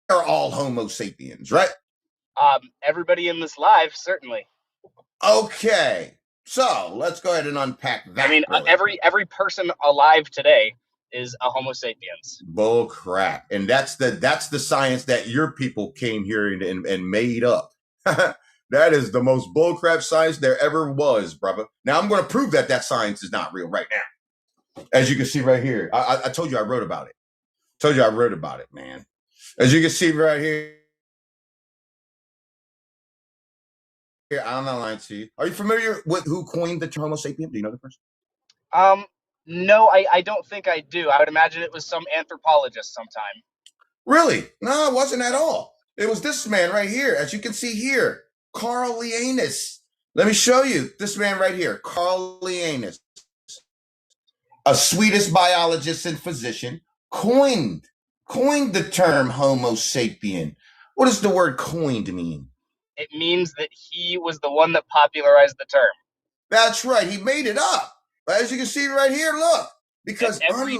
are all Homo sapiens, right? Everybody in this live, certainly. Okay, so let's go ahead and unpack that. I mean, really, every person alive today is a Homo sapiens. Bull crap, and that's the science that your people came here and made up. That is the most bullcrap science there ever was, brother. Now I'm going to prove that science is not real right now. As you can see right here, I told you I wrote about it. Told you I wrote about it, man. As you can see right here, I'm not lying to you. Are you familiar with who coined the term Homo sapien? Do you know the person? No, I don't think I do. I would imagine it was some anthropologist sometime. Really? No, it wasn't at all. It was this man right here, as you can see here, Carl Linnaeus. Let me show you this man right here, Carl Linnaeus, a Swedish biologist and physician, coined the term Homo sapien. What does the word coined mean? It means that he was the one that popularized the term. That's right. He made it up. As you can see right here, look. Because every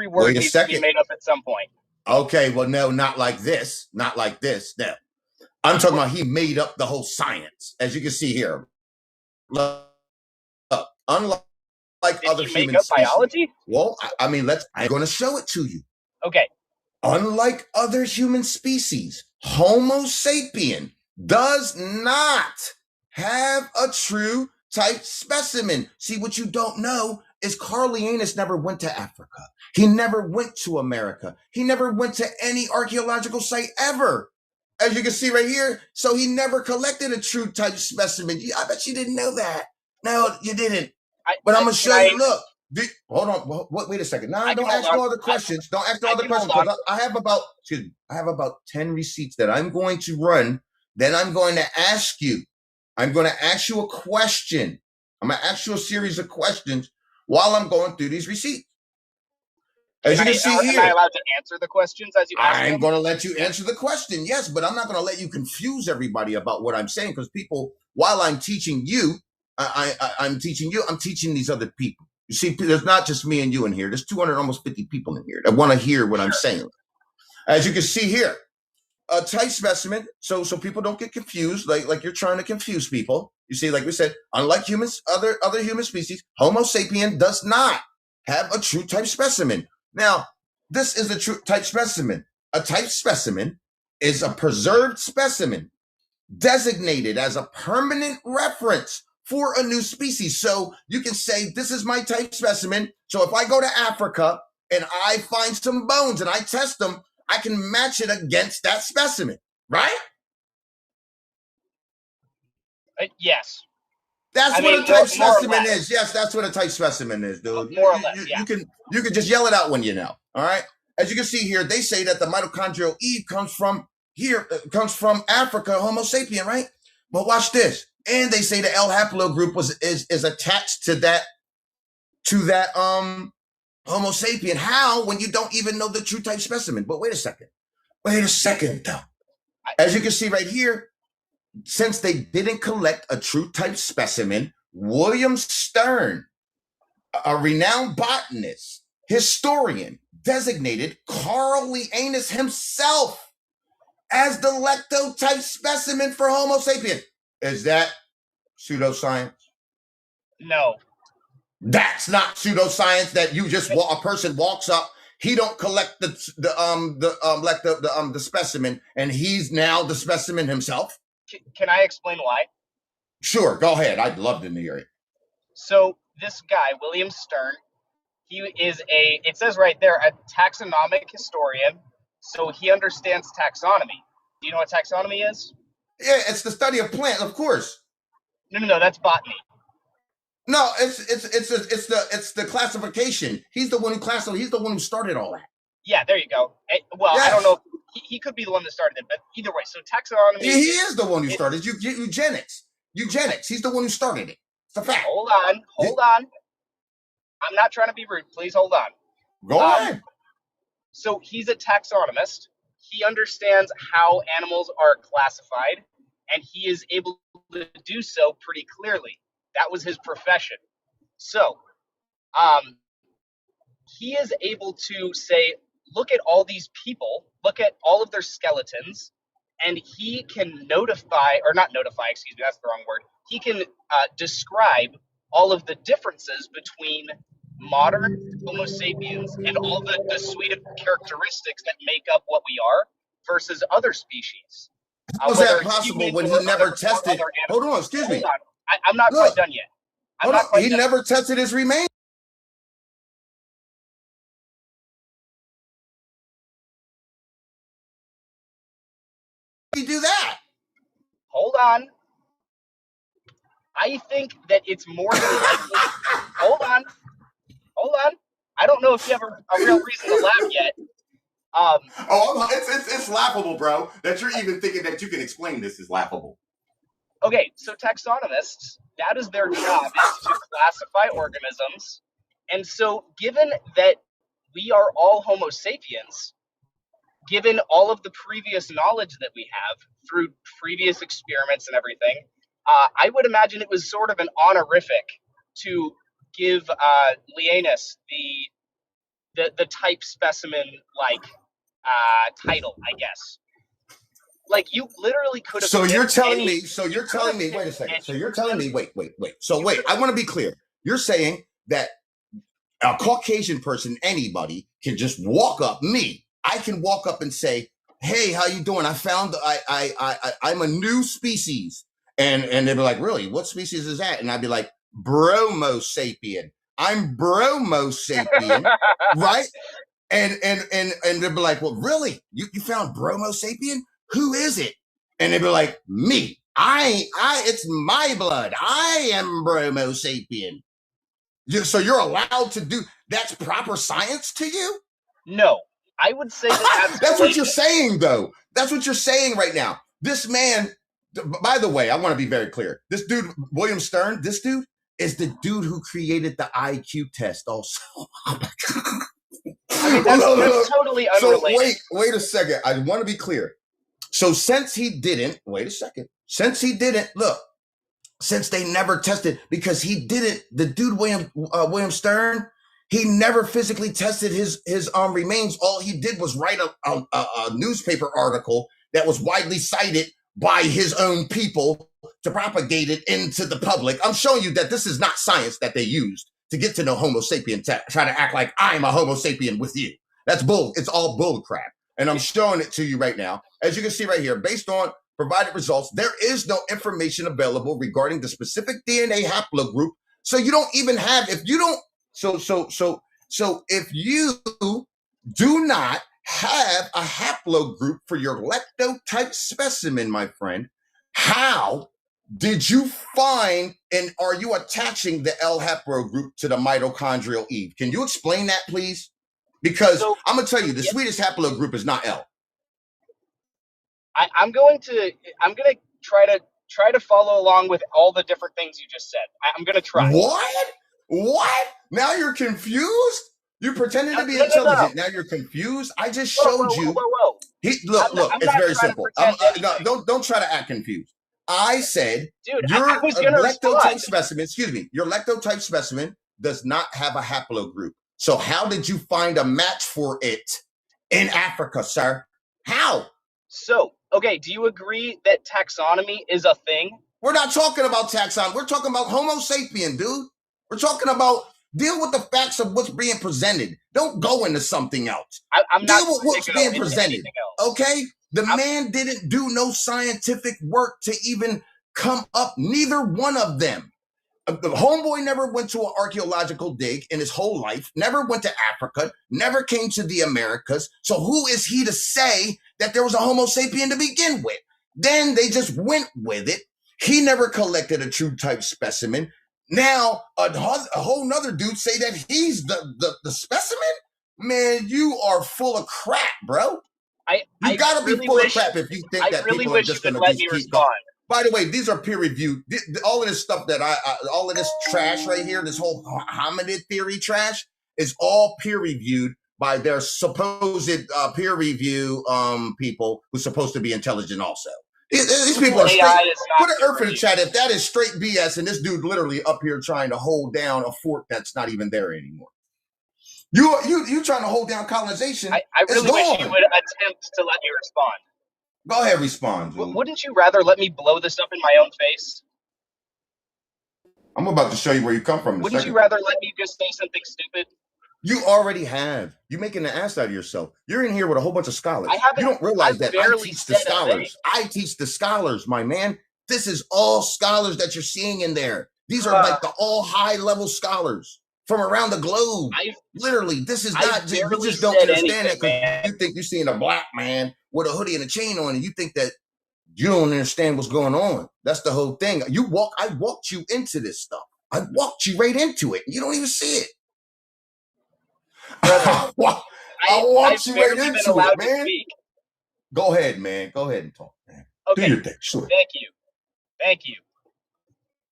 word needs to be made up at some point. Okay, well, no, not like this. Not like this. No. I'm talking about he made up the whole science. As you can see here. Look, unlike other human species. Biology? Well, I mean, I'm going to show it to you. Okay. Unlike other human species, Homo sapien does not have a true type specimen. See, what you don't know is Carl Linnaeus never went to Africa. He never went to America. He never went to any archaeological site ever. As you can see right here, so he never collected a true type specimen. I bet you didn't know that. No, you didn't. But I'm going to show you, look. Hold on. Wait a second. No, don't ask no other questions. Don't ask no other questions. I have about 10 receipts that I'm going to run. Then I'm going to ask you. I'm going to ask you a question. I'm going to ask you a series of questions while I'm going through these receipts. As you can see here. Am I allowed to answer the questions as you ask them? I'm going to let you answer the question, yes, but I'm not going to let you confuse everybody about what I'm saying, because people, while I'm teaching you, I'm teaching these other people. You see, there's not just me and you in here. There's 200, almost 50 people in here that want to hear what I'm saying. As you can see here, a type specimen, so people don't get confused, like you're trying to confuse people. You see, like we said, unlike humans, other human species, Homo sapien does not have a true type specimen. Now, this is a true type specimen. A type specimen is a preserved specimen designated as a permanent reference for a new species. So you can say, this is my type specimen. So if I go to Africa and I find some bones and I test them, I can match it against that specimen, right? Yes. That's what a type specimen is. Yes, that's what a type specimen is, dude. More or less, yeah. You can just yell it out when you know. All right. As you can see here, they say that the mitochondrial Eve comes from Africa, Homo sapien, right? But watch this. And they say the L haplogroup is attached to that Homo sapien. How, when you don't even know the true type specimen? But wait a second though. As you can see right here, since they didn't collect a true type specimen, William Stern, a renowned botanist, historian, designated Carl Linnaeus himself as the lectotype specimen for Homo sapien. Is that pseudoscience? No. That's not pseudoscience. That you just a person walks up, he don't collect the specimen, and he's now the specimen himself. Can I explain why? Sure, go ahead. I'd love to hear it. So this guy, William Stern, he is it says right there, a taxonomic historian. So he understands taxonomy. Do you know what taxonomy is? Yeah, it's the study of plants, of course. No, that's botany. No, it's the classification. He's the one who classified. He's the one who started all that. Yeah, there you go. Well, yes. I don't know. He could be the one that started it, but either way. So taxonomy. He is the one who started eugenics. Eugenics. He's the one who started it. It's a fact. Hold on. I'm not trying to be rude. Please hold on. Go ahead. So he's a taxonomist. He understands how animals are classified, and he is able to do so pretty clearly. That was his profession. So, he is able to say, look at all these people, look at all of their skeletons, and he can notify, or not notify, excuse me, that's the wrong word. He can describe all of the differences between modern Homo sapiens and all the suite of characteristics that make up what we are versus other species. How is Whether that possible humans when or he never other tested? Hold on, excuse me. Hold on. I'm not Look, quite done yet. hold on. He never tested his remains. You do that? Hold on. I think that it's more than likely. Hold on. Hold on. I don't know if you have a real reason to laugh yet. It's laughable, bro. That you're even thinking that you can explain this is laughable. Okay, so taxonomists, that is their job, is to classify organisms. And so given that we are all Homo sapiens, given all of the previous knowledge that we have through previous experiments and everything, I would imagine it was sort of an honorific to give Lianus the type specimen title, I guess. Like, you literally could have. So you're telling me. Wait a second. So you're telling me. Wait. So wait. I want to be clear. You're saying that a Caucasian person, anybody, can just walk up. Me, I can walk up and say, "Hey, how you doing? I found I'm a new species," and they'd be like, "Really? What species is that?" And I'd be like, "Bromo sapien. I'm Bromo sapien, right?" And they'd be like, "Well, really? You found Bromo sapien? Who is it?" And they'd be like, "Me. It's my blood. I am Bromo sapien." So you're allowed to do that's proper science to you? No, I would say that's what you're saying, though. That's what you're saying right now. This man, by the way, I want to be very clear. This dude, William Stern, this dude is the dude who created the IQ test also. I mean, that's totally unrelated. So wait a second. I want to be clear. So since he didn't, look, since they never tested, because he didn't, the dude William Stern, he never physically tested his remains. All he did was write a newspaper article that was widely cited by his own people to propagate it into the public. I'm showing you that this is not science that they used to get to know Homo sapien, try to act like I'm a Homo sapien with you. That's bull. It's all bull crap. And I'm showing it to you right now. As you can see right here, based on provided results, there is no information available regarding the specific DNA haplogroup. So you don't even have, if you don't, so if you do not have a haplogroup for your lectotype specimen, my friend, how did you find, and are you attaching the L haplogroup to the mitochondrial Eve? Can you explain that, please? Because I'm going to tell you, the Swedish haplogroup is not L. I'm going to try to follow along with all the different things you just said. I'm going to try. What? Now you're confused? You're pretending to be intelligent. No. Now you're confused. I just showed you. Whoa. Look. It's very simple. Don't try to act confused. I said, dude, your lectotype specimen. Excuse me. Your lectotype specimen does not have a haplogroup. So how did you find a match for it in Africa, sir? How? So, okay, do you agree that taxonomy is a thing? We're not talking about taxonomy. We're talking about Homo sapien, dude. We're talking about deal with the facts of what's being presented. Don't go into something else. I'm not deal with what's being presented. Okay? The man didn't do no scientific work to even come up, neither one of them. The homeboy never went to an archaeological dig in his whole life, never went to Africa, never came to the Americas. So who is he to say that there was a Homo sapien to begin with? Then they just went with it. He never collected a true type specimen. Now a whole nother dude say that he's the specimen? Man, you are full of crap, bro. You gotta be full of crap if you think that people are just gonna just keep going. By the way, these are peer-reviewed. All of this stuff all of this trash right here, this whole hominid theory trash, is all peer-reviewed by their supposed peer review people who's supposed to be intelligent also. These people are straight. Put an earth in the chat if that is straight BS, and this dude literally up here trying to hold down a fort that's not even there anymore. You trying to hold down colonization. I really wish you would attempt to let me respond. Go ahead, respond, dude. Wouldn't you rather let me blow this up in my own face? I'm about to show you where you come from. Wouldn't you rather let me just say something stupid? You already have. You're making an ass out of yourself. You're in here with a whole bunch of scholars. You don't realize that I teach the scholars. I teach the scholars, my man. This is all scholars that you're seeing in there. These are like the all high-level scholars from around the globe. Literally, this is not. You just don't understand that because you think you're seeing a black man with a hoodie and a chain on, and you think that you don't understand what's going on. That's the whole thing. I walked you into this stuff. I walked you right into it. You don't even see it. Brother, I walked you right into it, man. Go ahead, man. Go ahead and talk, man. Okay. Do your thing. Sure. Thank you.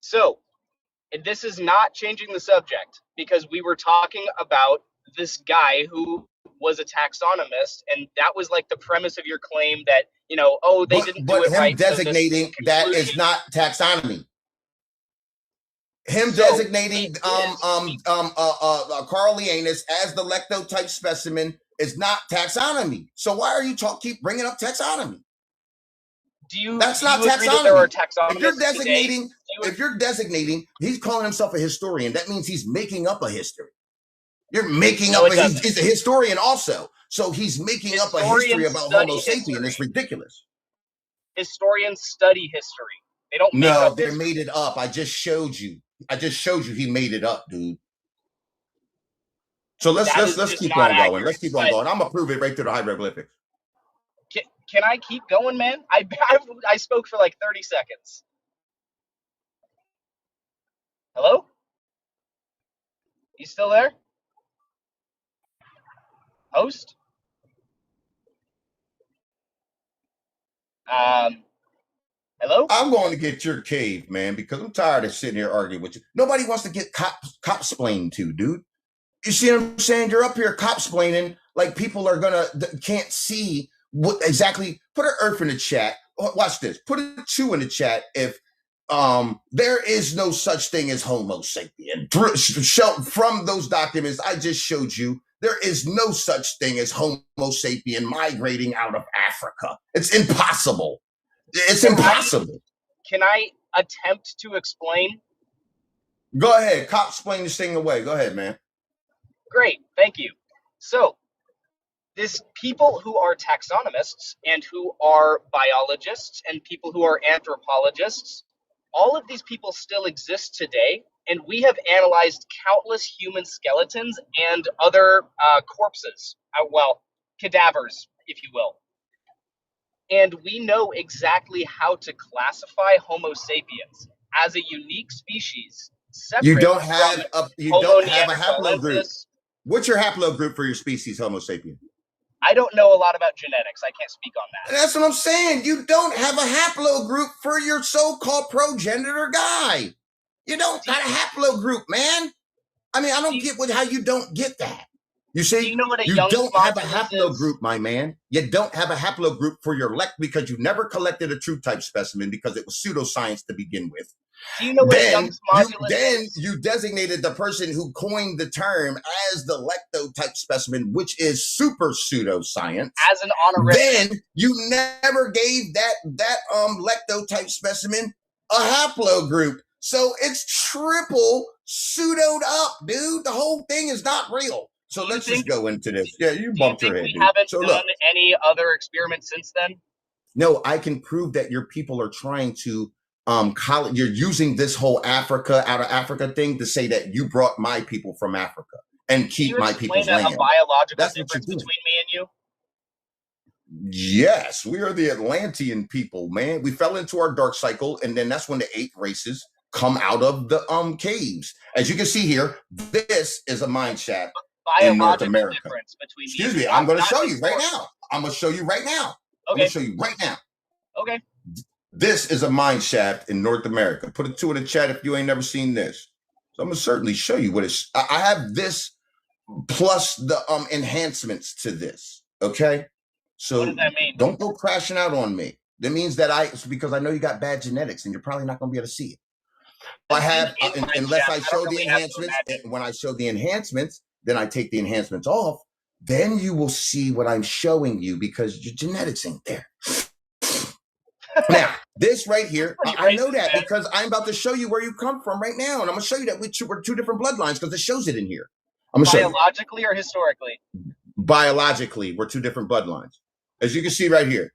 So, this is not changing the subject because we were talking about this guy who was a taxonomist, and that was like the premise of your claim that, they didn't do it right. But him designating that is not taxonomy. Him designating Carl Leanis as the lectotype specimen is not taxonomy. So why are you keep bringing up taxonomy? That's not taxonomy. If you're designating, he's calling himself a historian. That means he's making up a history. You're making up. He's a historian also. So he's making up a history about Homo sapien. It's ridiculous. Historians study history. They don't. They made it up. I just showed you he made it up, dude. So let's keep on going. Let's keep on going. I'm gonna prove it right through the hieroglyphics. Can I keep going, man? I spoke for like 30 seconds. Hello? You still there? Host? Hello? I'm going to get your cave, man, because I'm tired of sitting here arguing with you. Nobody wants to get cop-splained to, dude. You see what I'm saying? You're up here cop-splaining like people are can't see what exactly. Put an earth in the chat. Watch this. Put a 2 in the chat if there is no such thing as Homo sapien. From those documents I just showed you, there is no such thing as Homo sapien migrating out of Africa. It's impossible. It's impossible. Can I attempt to explain? Go ahead. Explain this thing away. Go ahead, man. Great. Thank you. So, this people who are taxonomists and who are biologists and people who are anthropologists, all of these people still exist today, and we have analyzed countless human skeletons and other corpses, cadavers, if you will. And we know exactly how to classify Homo sapiens as a unique species. You don't have a haplogroup. What's your haplogroup for your species, Homo sapien? I don't know a lot about genetics. I can't speak on that. That's what I'm saying. You don't have a haplogroup for your so-called progenitor guy. You don't got a haplogroup, man. I mean, I don't get how you don't get that. You see, you don't have a haplogroup, my man. You don't have a haplogroup for your because you never collected a true type specimen because it was pseudoscience to begin with. Do you know what a Young's modulus is? You designated the person who coined the term as the lectotype specimen, which is super pseudoscience. As an honorific. Then you never gave that lectotype specimen a haplogroup. So it's triple pseudoed up, dude. The whole thing is not real. So let's just go into this. Yeah, you bumped your head. We haven't done any other experiments since then? No, I can prove that your people are trying to you're using this whole out of Africa thing to say that you brought my people from Africa and keep my people's land. A biological difference between me and you? Yes, we are the Atlantean people, man. We fell into our dark cycle, and then that's when the 8 races come out of the caves. As you can see here, this is a mine shaft in North America. Excuse me, I'm going to show you right now. I'm going to show you right now. Okay. I'm going to show you right now. Okay. This is a mine shaft in North America. Put a 2 in the chat if you ain't never seen this. So I'm going to certainly show you what it's. I have this plus the enhancements to this. Okay. So what does that mean? Don't go crashing out on me. That means that because I know you got bad genetics and you're probably not going to be able to see it. I have, unless I show the enhancements. When I show the enhancements, then I take the enhancements off, then you will see what I'm showing you because your genetics ain't there. Now, this right here, I know that because I'm about to show you where you come from right now. And I'm going to show you that we're two different bloodlines because it shows it in here. I'm going to show you. Biologically or historically? Biologically, we're two different bloodlines. As you can see right here.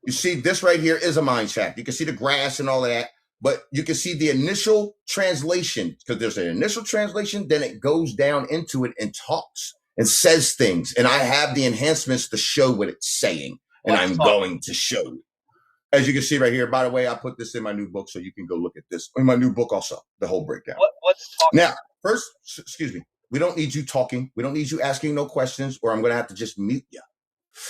You see this right here is a mine shaft. You can see the grass and all of that. But you can see the initial translation because there's an initial translation. Then it goes down into it and talks and says things. And I have the enhancements to show what it's saying. And I'm going to show you. As you can see right here, by the way, I put this in my new book, so you can go look at this. In my new book also, the whole breakdown. What's talking? Now, first, excuse me. We don't need you talking. We don't need you asking no questions, or I'm going to have to just mute you.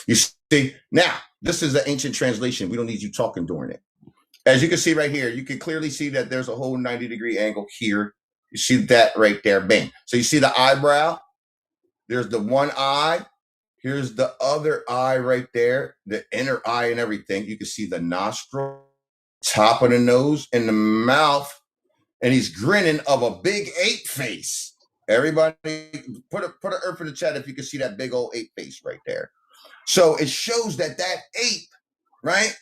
You see, now, this is the ancient translation. We don't need you talking during it. As you can see right here, you can clearly see that there's a whole 90-degree angle here. You see that right there, bang. So you see the eyebrow? There's the one eye. Here's the other eye right there, the inner eye and everything. You can see the nostril, top of the nose, and the mouth. And he's grinning of a big ape face. Everybody, put an earth in the chat if you can see that big old ape face right there. So it shows that ape, right,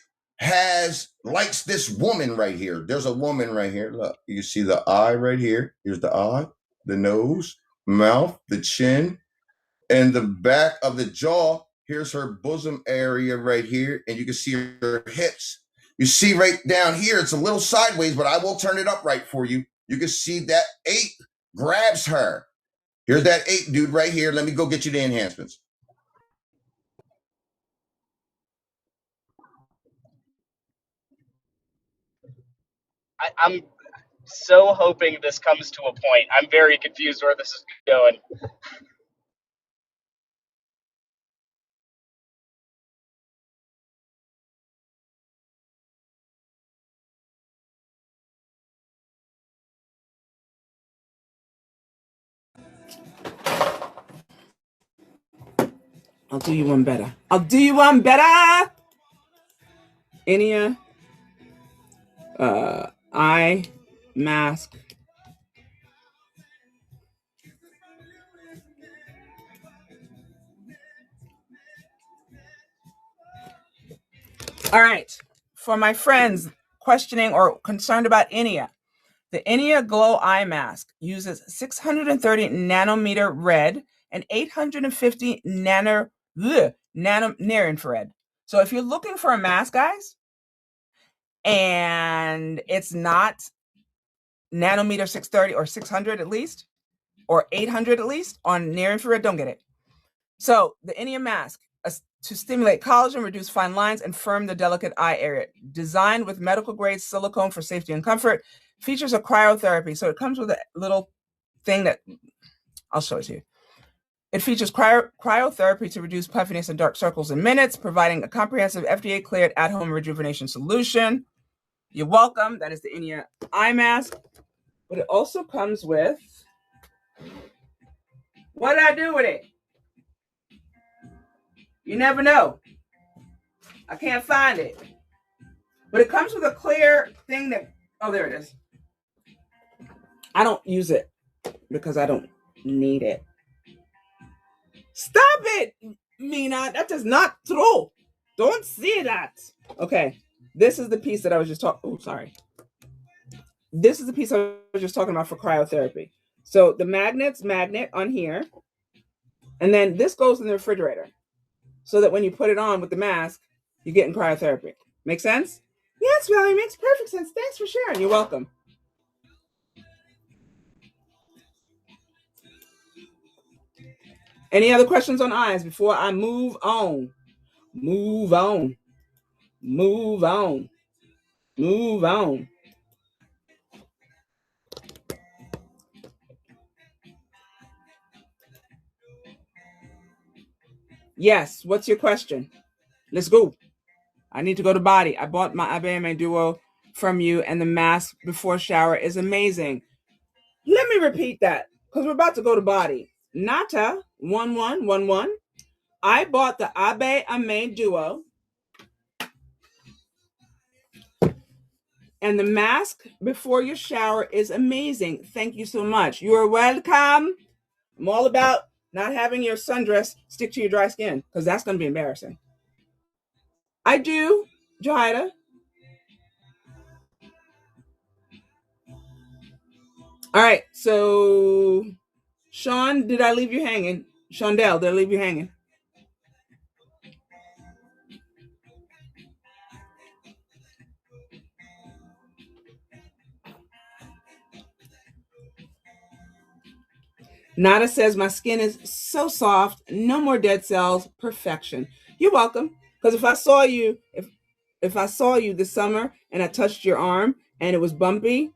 likes this woman right here. There's a woman right here. Look, you can see the eye right here. Here's the eye, the nose, mouth, the chin. And the back of the jaw, here's her bosom area right here. And you can see her hips. You see right down here, it's a little sideways, but I will turn it up right for you. You can see that ape grabs her. Here's that ape dude right here. Let me go get you the enhancements. I'm so hoping this comes to a point. I'm very confused where this is going. I'll do you one better. I'll do you one better. Enia, eye mask. All right. For my friends questioning or concerned about Enia, the Enia Glow Eye Mask uses 630 nanometer red and 850 near infrared. So if you're looking for a mask, guys, and it's not nanometer 630 or 600 at least, or 800 at least on near infrared, don't get it. So the Enia mask to stimulate collagen, reduce fine lines, and firm the delicate eye area. Designed with medical grade silicone for safety and comfort, features a cryotherapy. So it comes with a little thing that I'll show it to you. It features cryotherapy to reduce puffiness and dark circles in minutes, providing a comprehensive FDA-cleared at-home rejuvenation solution. You're welcome. That is the Enia eye mask. But it also comes with, what did I do with it? You never know. I can't find it. But it comes with a clear thing that, oh, there it is. I don't use it because I don't need it. Stop it, Mina. That is not true. Don't say that. Okay. This is the piece that I was just talking. Oh, sorry. This is the piece I was just talking about for cryotherapy. So the magnet on here. And then this goes in the refrigerator. So that when you put it on with the mask, you get in cryotherapy. Make sense? Yes, Valerie, makes perfect sense. Thanks for sharing. You're welcome. Any other questions on eyes before I move on? Move on. Move on. Move on. Yes, what's your question? Let's go. I need to go to body. I bought my EnginEarMedia Duo from you, and the mask before shower is amazing. Let me repeat that because we're about to go to body. Nata 1111. I bought the EnginEarMedia Duo, and the mask before your shower is amazing. Thank you so much. You are welcome. I'm all about not having your sundress stick to your dry skin, because that's going to be embarrassing. I do, Jahida. All right, so Sean, did I leave you hanging? Shondell, did I leave you hanging? Nada says my skin is so soft, no more dead cells, perfection. You're welcome. Because if I saw you, if I saw you this summer and I touched your arm and it was bumpy,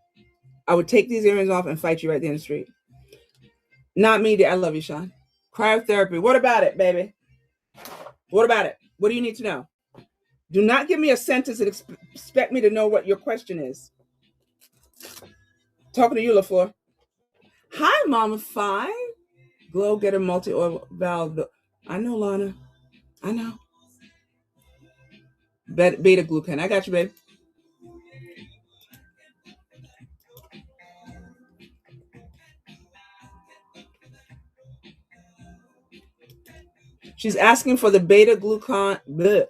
I would take these earrings off and fight you right there in the street. Not me, dear. I love you, Sean. Cryotherapy. What about it, baby? What about it? What do you need to know? Do not give me a sentence and expect me to know what your question is. Talking to you, LaFleur. Hi, Mama Five. Glow Getter multi-oil valve. I know, Lana. I know. Beta glucan. I got you, babe. She's asking for the beta glucan and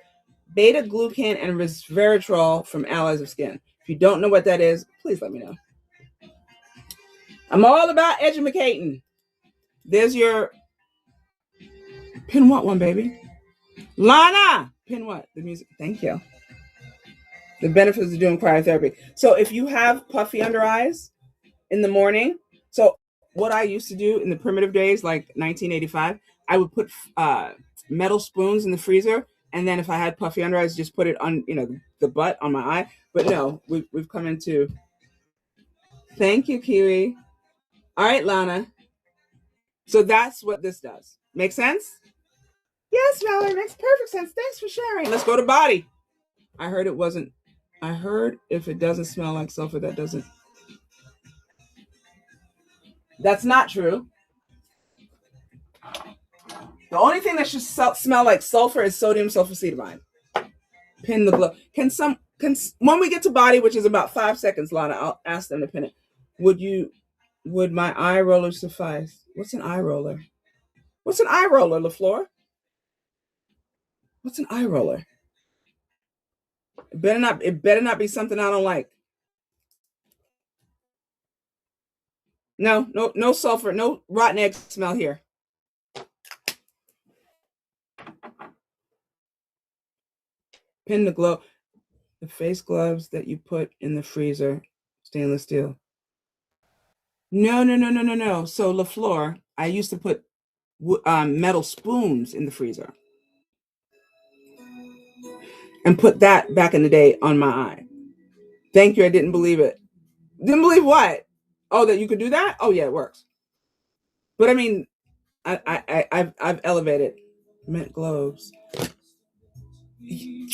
resveratrol from Allies of Skin. If you don't know what that is, please let me know. I'm all about educating. There's your pin what one, baby? Lana! Pin what? The music. Thank you. The benefits of doing cryotherapy. So if you have puffy under eyes in the morning, so what I used to do in the primitive days, like 1985, I would put metal spoons in the freezer, and then if I had puffy under eyes, just put it on, the butt on my eye. But no, we've come into. Thank you, Kiwi. All right, Lana. So that's what this does. Make sense? Yes, Valerie, makes perfect sense. Thanks for sharing. Let's go to body. I heard if it doesn't smell like sulfur, that doesn't. That's not true. The only thing that should smell like sulfur is sodium sulfosetamide. Pin the glow. When we get to body, which is about 5 seconds, Lana, I'll ask them to pin it. Would my eye roller suffice? What's an eye roller? What's an eye roller, LaFleur? What's an eye roller? It better not be something I don't like. No sulfur, no rotten egg smell here. Pin the glow. The face gloves that you put in the freezer, stainless steel. No. So LaFleur, I used to put metal spoons in the freezer and put that back in the day on my eye. Thank you. I didn't believe it. Didn't believe what? Oh, that you could do that? Oh yeah, it works. But I mean, I've elevated mint globes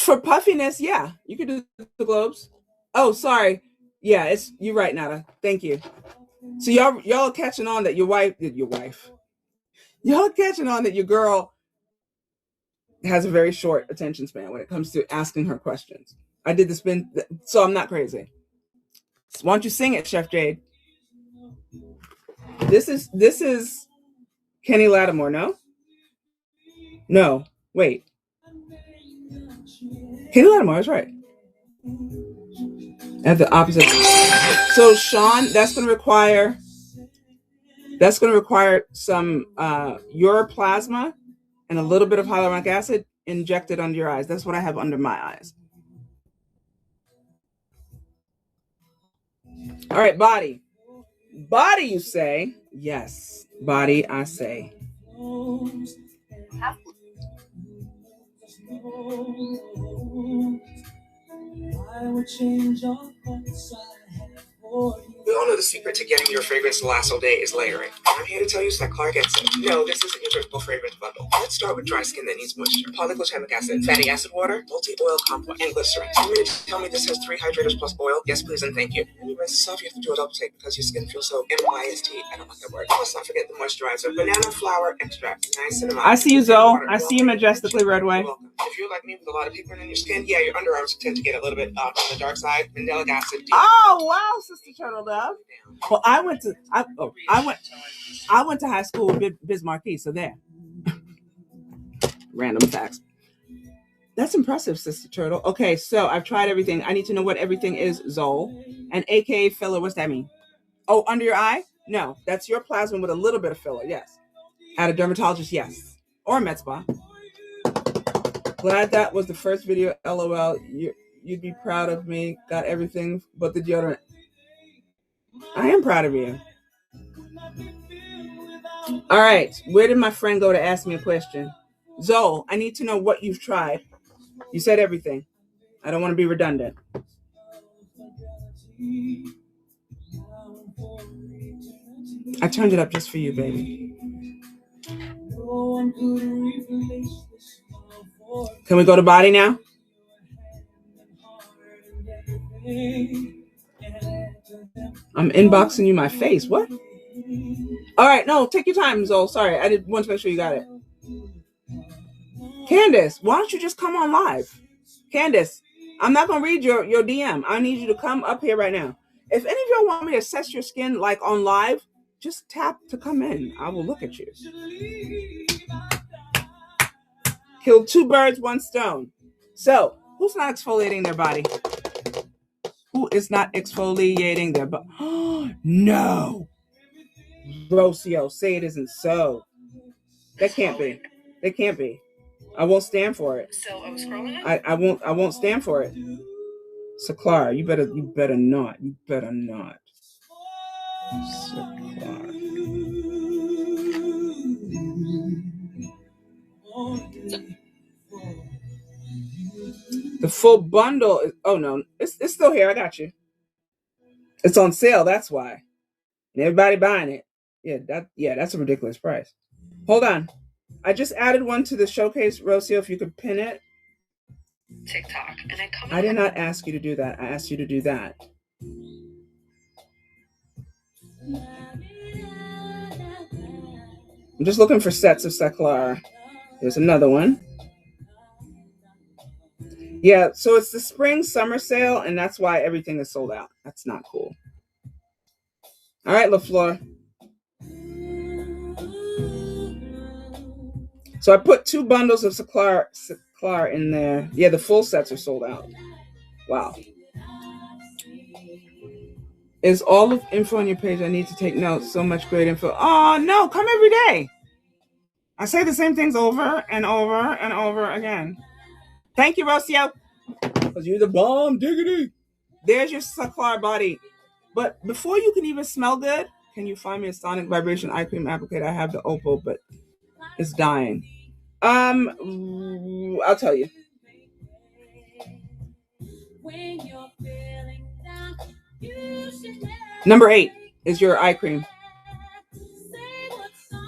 for puffiness. Yeah, you could do the globes. Oh, sorry. Yeah, you're right, Nada. Thank you. So y'all catching on that your wife. Y'all catching on that your girl has a very short attention span when it comes to asking her questions. I did the spin, so I'm not crazy. Why don't you sing it, Chef Jade? This is Kenny Lattimore, no? No, wait. Kenny Lattimore is right. At the opposite. So Sean, that's going to require some uroplasma and a little bit of hyaluronic acid injected under your eyes. That's what I have under my eyes. All right, body. Body, you say? Yes, body, I say. I would change all thoughts I had for you. We all know the secret to getting your fragrance to last all day is layering. And I'm here to tell you so that Clark gets it. No, this isn't your typical fragrance bundle. Let's start with dry skin that needs moisture. Polyglycemic acid, fatty acid water, multi-oil complex, and glycerin. You mean to tell me this has 3 hydrators plus oil? Yes, please, and thank you. When you rinse this off, you have to do a double take because your skin feels so MYST. I don't like that word. Let's not forget the moisturizer. Banana flower extract. Nice and I see you, Zoe. I see you majestically, Redway. if you're like me with a lot of pigment in your skin, yeah, your underarms tend to get a little bit on the dark side. Mandelic acid. Oh wow, Sister Turtle Dove. Well, I went to high school with Biz Marquis, so there. Random facts. That's impressive, Sister Turtle. Okay, so I've tried everything. I need to know what everything is, Zol. And AKA filler, what's that mean? Oh, under your eye? No, that's your plasma with a little bit of filler, yes. At a dermatologist, yes. Or a med spa. Glad that was the first video, LOL. You'd be proud of me. Got everything but the deodorant. I am proud of you. All right, where did my friend go to ask me a question? Zol, I need to know what you've tried. You said everything. I don't want to be redundant. I turned it up just for you, baby. Can we go to body now? I'm inboxing you my face. What? All right, no, take your time, Zol. Sorry, I did want to make sure you got it. Candace, why don't you just come on live? Candace, I'm not gonna read your DM. I need you to come up here right now. If any of y'all want me to assess your skin like on live, just tap to come in. I will look at you. Kill 2 birds, 1 stone. So, who's not exfoliating their body? Who is not exfoliating their body? No. Rocio, say it isn't so. That can't be. It can't be. I won't stand for it. So I was scrolling it? I won't stand for it. So Clara, you better not. You better not. So Clara. The full bundle is, oh no, it's still here. I got you. It's on sale, that's why. And everybody buying it. Yeah, that's a ridiculous price. Hold on. I just added one to the showcase, Rocio, if you could pin it. TikTok. And I did not ask you to do that. I asked you to do that. I'm just looking for sets of Seclar. There's another one. Yeah, so it's the spring summer sale, and that's why everything is sold out. That's not cool. All right, LaFleur. So I put 2 bundles of Seclar in there. Yeah, the full sets are sold out. Wow. Is all of info on your page? I need to take notes. So much great info. Oh, no, come every day. I say the same things over and over and over again. Thank you, Rocio. Because you're the bomb, diggity. There's your Seclar body. But before you can even smell good, can you find me a sonic vibration eye cream applicator? I have the Opal, but it's dying. I'll tell you. Number 8 is your eye cream.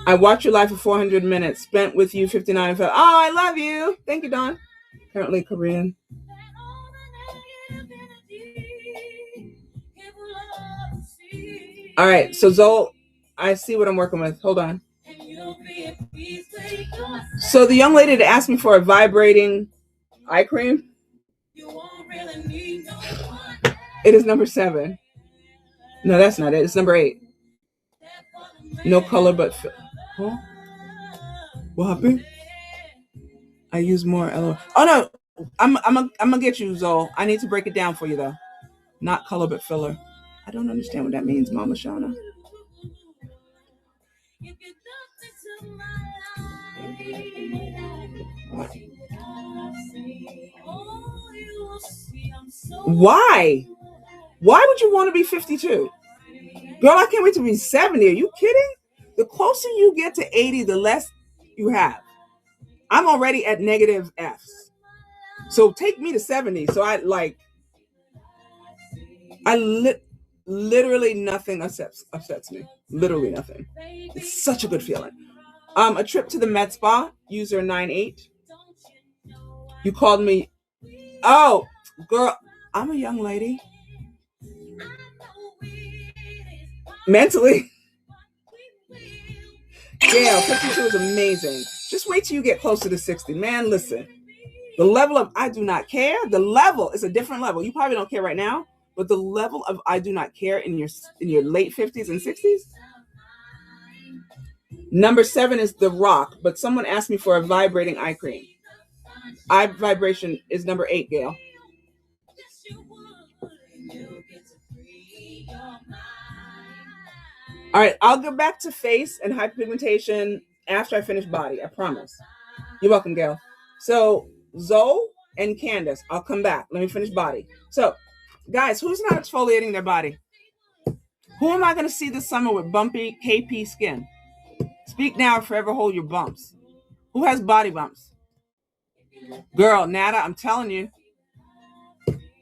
I watched your live for 400 minutes. Spent with you 59 and felt. Oh, I love you. Thank you, Dawn. Currently Korean. All right, so Zol, I see what I'm working with. Hold on. So the young lady that asked me for a vibrating eye cream, it is number 7. No, that's not it. It's number 8. No color but huh? What happened? I use more LO. Oh no, I'm gonna get you, Zol. I need to break it down for you though. Not color but filler. I don't understand what that means, Mama Shauna. Why? Why would you want to be 52? Girl, I can't wait to be 70. Are you kidding? The closer you get to 80, the less you have. I'm already at negative Fs. So take me to 70. So literally nothing upsets me. Literally nothing. It's such a good feeling. A trip to the med spa, user 98. You called me. Oh, girl, I'm a young lady. Mentally. Yeah, 52 is amazing. Just wait till you get closer to 60. Man, listen. The level of I do not care, the level is a different level. You probably don't care right now, but the level of I do not care in your late 50s and 60s. Number 7 is The Rock, but someone asked me for a vibrating eye cream. Eye vibration is number 8, Gail. All right, I'll go back to face and hyperpigmentation after I finish body. I promise. You're welcome, Gail. So Zoe and Candace, I'll come back. Let me finish body. So, guys, who's not exfoliating their body? Who am I going to see this summer with bumpy KP skin? Speak now or forever hold your bumps. Who has body bumps? Girl, Nada, I'm telling you.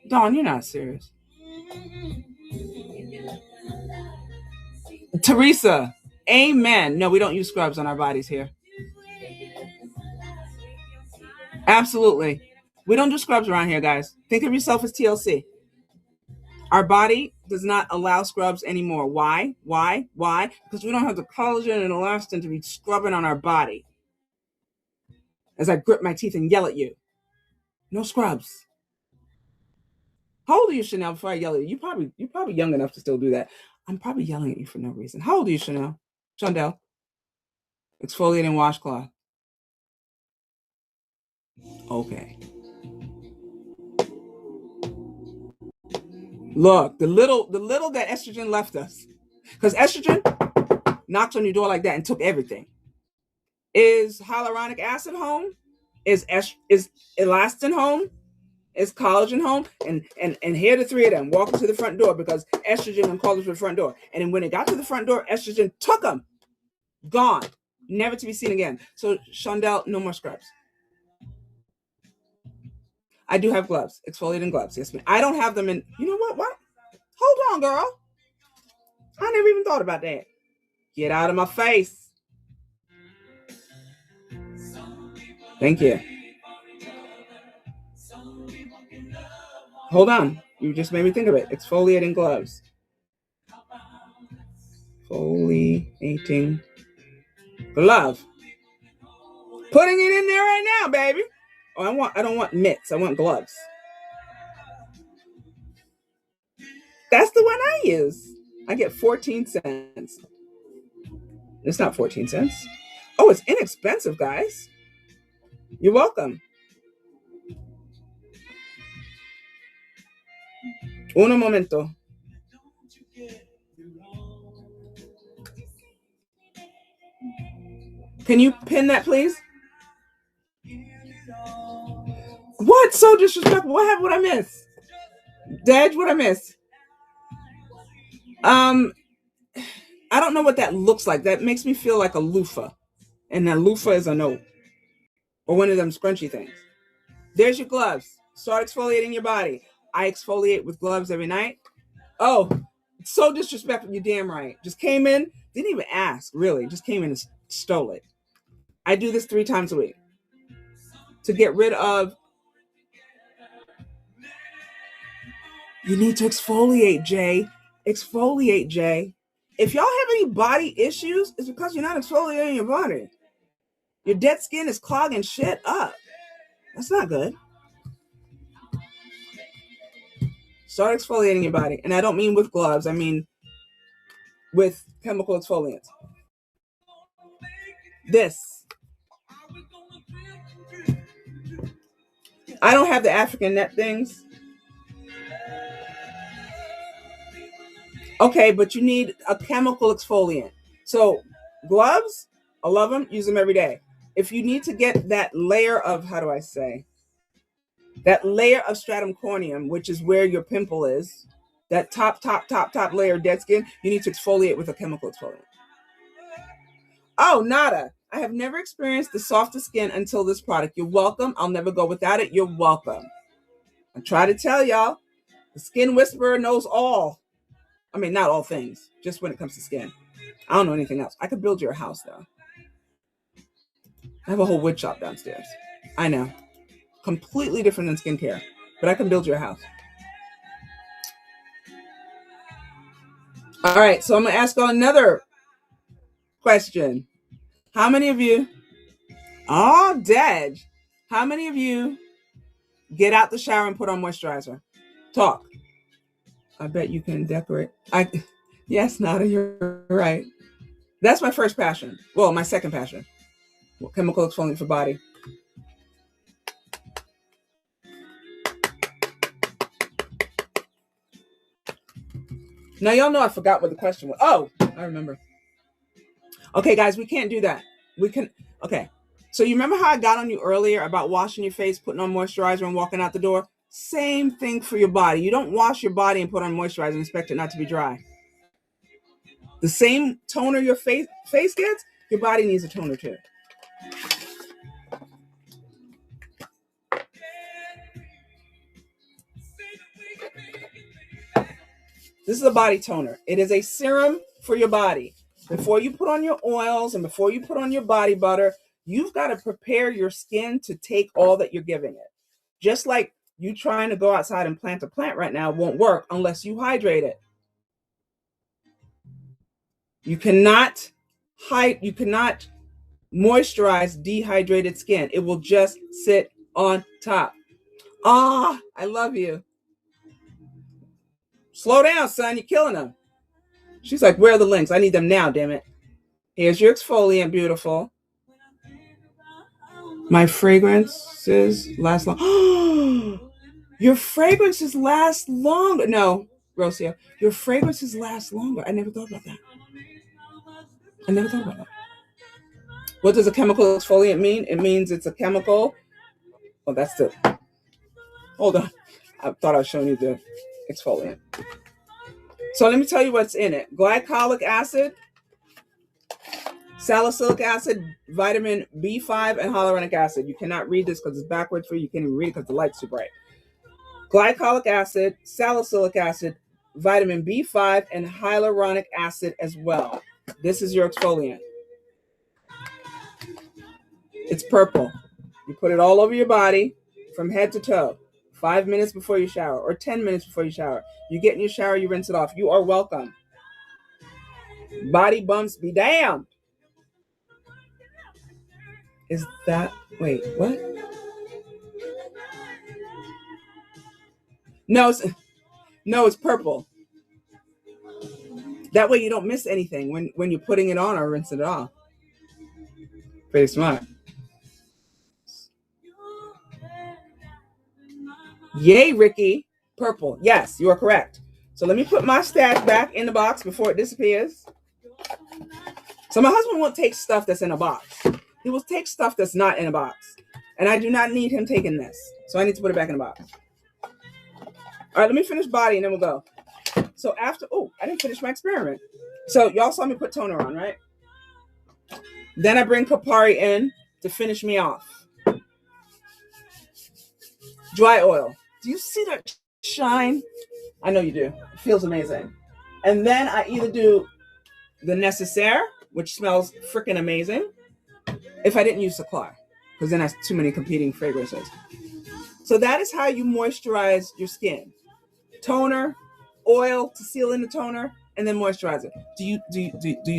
Dawn, you're not serious. Teresa, amen. No, we don't use scrubs on our bodies here. Absolutely. We don't do scrubs around here, guys. Think of yourself as TLC. Our body does not allow scrubs anymore. Why? Because we don't have the collagen and elastin to be scrubbing on our body. As I grip my teeth and yell at you. No scrubs. How old are you, Chanel, before I yell at you? You're probably young enough to still do that. I'm probably yelling at you for no reason. How old are you, Chanel? Chandel? Exfoliating washcloth. Okay. Look, the little that estrogen left us. Because estrogen knocked on your door like that and took everything. Is hyaluronic acid home? Is elastin home? Is collagen home? And here are the three of them walking to the front door because estrogen and collagen to the front door. And then when it got to the front door, estrogen took them. Gone. Never to be seen again. So, Chandel, no more scrubs. I do have gloves. Exfoliating gloves. Yes, ma'am. I don't have them in... You know what? What? Hold on, girl. I never even thought about that. Get out of my face. Thank you. Hold on. You just made me think of it. Exfoliating gloves. Exfoliating glove. Putting it in there right now, baby. Oh, I don't want mitts. I want gloves. That's the one I use. I get 14 cents. It's not 14 cents. Oh, it's inexpensive, guys. You're welcome. Uno momento. Can you pin that, please? What? So disrespectful. What I miss? Dad, what I miss? I don't know what that looks like. That makes me feel like a loofah. And a loofah is a no. Or one of them scrunchy things. There's your gloves. Start exfoliating your body. I exfoliate with gloves every night. Oh, so disrespectful. You're damn right. Just came in, didn't even ask, really. Just came in and stole it. I do this 3 times a week to get rid of. You need to exfoliate, Jay. Exfoliate, Jay. If y'all have any body issues, it's because you're not exfoliating your body. Your dead skin is clogging shit up. That's not good. Start exfoliating your body. And I don't mean with gloves. I mean with chemical exfoliants. This. I don't have the African net things. Okay, but you need a chemical exfoliant. So gloves, I love them. Use them every day. If you need to get that layer of, how do I say? That layer of stratum corneum, which is where your pimple is, that top layer of dead skin, you need to exfoliate with a chemical exfoliant. Oh, nada. I have never experienced the softest skin until this product. You're welcome. I'll never go without it. You're welcome. I try to tell y'all, the skin whisperer knows all. I mean, not all things, just when it comes to skin. I don't know anything else. I could build you a house, though. I have a whole wood shop downstairs. I know. Completely different than skincare, but I can build you a house. All right, so I'm going to ask y'all another question. How many of you, Dej, how many of you Get out the shower and put on moisturizer. Talk. I bet you can decorate. Yes, Nada, you're right. That's my first passion. Well, my second passion. Chemical exfoliant for body. Now, y'all know I forgot what the question was. Oh, I remember. Okay, guys, we can't do that. Okay. So you remember how I got on you earlier about washing your face, putting on moisturizer, and walking out the door? Same thing for your body. You don't wash your body and put on moisturizer and expect it not to be dry. The same toner your face gets, your body needs a toner too. This is a body toner. It is a serum for your body. Before you put on your oils and before you put on your body butter, you've got to prepare your skin to take all that you're giving it. Just like you trying to go outside and plant a plant right now won't work unless you hydrate it. You cannot moisturize dehydrated skin. It will just sit on top. Ah, I love you. Slow down, son. You're killing them. She's like, where are the links? I need them now, damn it. Here's your exfoliant, beautiful. My fragrances last long. Your fragrances last longer. No, Rocio, your fragrances last longer. I never thought about that. What does a chemical exfoliant mean? It means it's a chemical. Oh, that's the. Hold on. I thought I was showing you the exfoliant. So let me tell you what's in it. Glycolic acid, salicylic acid, vitamin B5, and hyaluronic acid. You cannot read this because it's backwards for you. You can't even read it because the light's too bright. Glycolic acid, salicylic acid, vitamin B5, and hyaluronic acid as well. This is your exfoliant. It's purple. You put it all over your body from head to toe. 5 minutes before you shower or 10 minutes before you shower. You get in your shower, you rinse it off. You are welcome. Body bumps be damned. Is that, wait, what? No, it's purple. That way you don't miss anything when you're putting it on or rinsing it off. Pretty smart. Yay, Ricky. Purple. Yes, you are correct. So let me put my stash back in the box before it disappears. So my husband won't take stuff that's in a box. He will take stuff that's not in a box. And I do not need him taking this. So I need to put it back in the box. All right, let me finish body and then we'll go. So after, I didn't finish my experiment. So y'all saw me put toner on, right? Then I bring Kapari in to finish me off. Dry oil. Do you see that shine? I know you do. It feels amazing. And then I either do the Necessaire, which smells freaking amazing, if I didn't use Seclar, because then that's too many competing fragrances. So that is how you moisturize your skin. Toner, oil to seal in the toner, and then moisturizer. Do you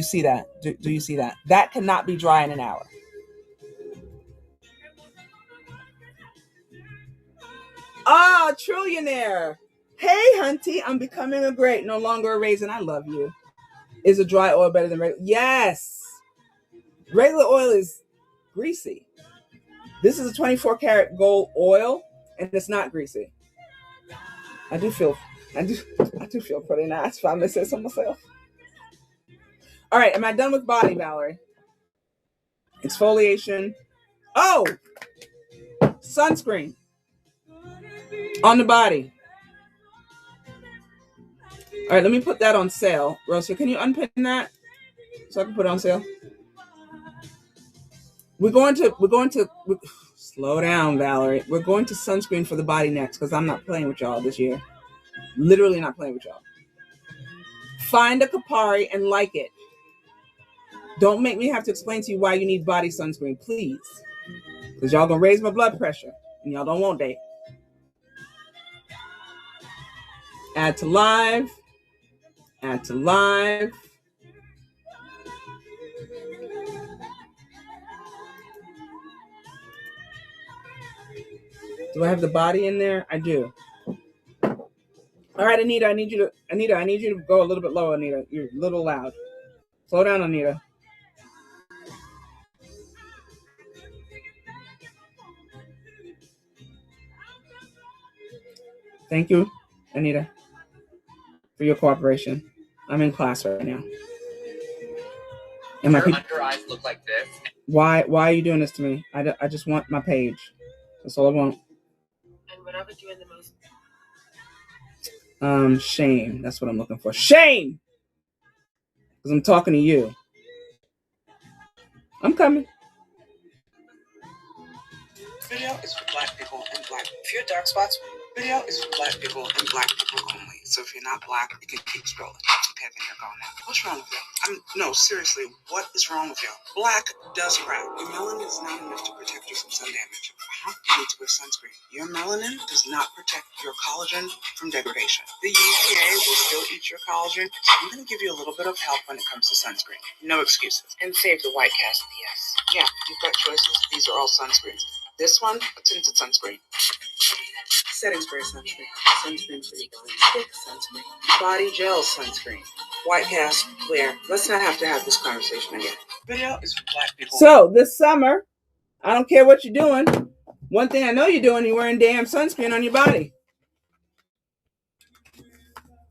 see that? Do you see that? That cannot be dry in an hour. Ah, trillionaire. Hey, Hunty, I'm becoming a great, no longer a raisin. I love you. Is a dry oil better than regular? Yes. Regular oil is greasy. This is a 24 karat gold oil, and it's not greasy. I do feel pretty nice if I may say so myself. All right, am I done with body, Valerie? Exfoliation. Oh, sunscreen on the body. All right, let me put that on sale. Rosa, can you unpin that so I can put it on sale? We're going to slow down, Valerie. We're going to sunscreen for the body next because I'm not playing with y'all this year. Literally not playing with y'all. Find a Kapari and like it. Don't make me have to explain to you why you need body sunscreen, please. Because y'all gonna raise my blood pressure and y'all don't want that. Add to live. Add to live. Do I have the body in there? I do. All right, Anita, I need you to go a little bit lower, Anita. You're a little loud. Slow down, Anita. Thank you, Anita, for your cooperation. I'm in class right now. Your under eyes look like this. Why are you doing this to me? I just want my page. That's all I want. And whatever doing the most. Shame. That's what I'm looking for. Shame! Because I'm talking to you. I'm coming. Video is for black people and black. If you're dark spots, video is for black people and black people only. So if you're not black, you can keep scrolling. Okay, I think they're gone now. What's wrong with you? No, seriously, what is wrong with you? Black does crap. Your melanin is not enough to protect you from sun damage. How you need to wear sunscreen? Your melanin does not protect your collagen from degradation. The UVA will still eat your collagen. So I'm going to give you a little bit of help when it comes to sunscreen. No excuses. And save the white cast PS. Yeah, you've got choices. These are all sunscreens. This one, a tinted sunscreen. Setting spray sunscreen. Sunscreen for your body. Stick sunscreen. Body gel sunscreen. White cast, clear. Let's not have to have this conversation again. Video is for black people. So this summer, I don't care what you're doing. One thing I know you're doing, you're wearing damn sunscreen on your body.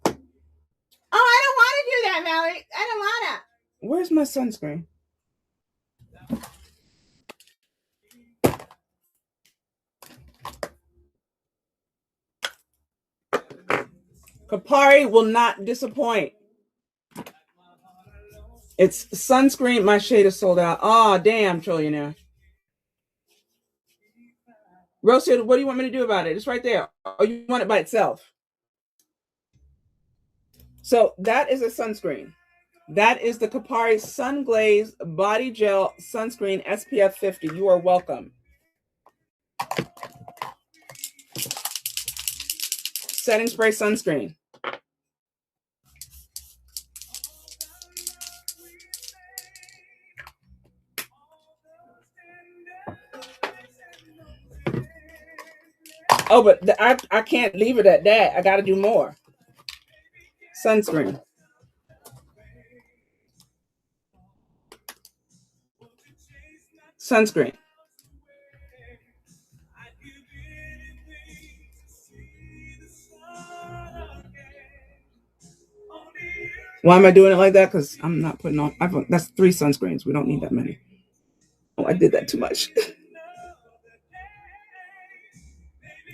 Oh, I don't want to do that, Valerie. I don't want to. Where's my sunscreen? Kapari will not disappoint. It's sunscreen. My shade is sold out. Oh, damn, trillionaire. Rosie, what do you want me to do about it? It's right there. Oh, you want it by itself? So that is a sunscreen. That is the Kapari Sun Glaze Body Gel Sunscreen SPF 50. You are welcome. Setting spray sunscreen. Oh, but I can't leave it at that. I got to do more. Sunscreen. Sunscreen. Why am I doing it like that? Because I'm not putting on. That's 3 sunscreens. We don't need that many. Oh, I did that too much.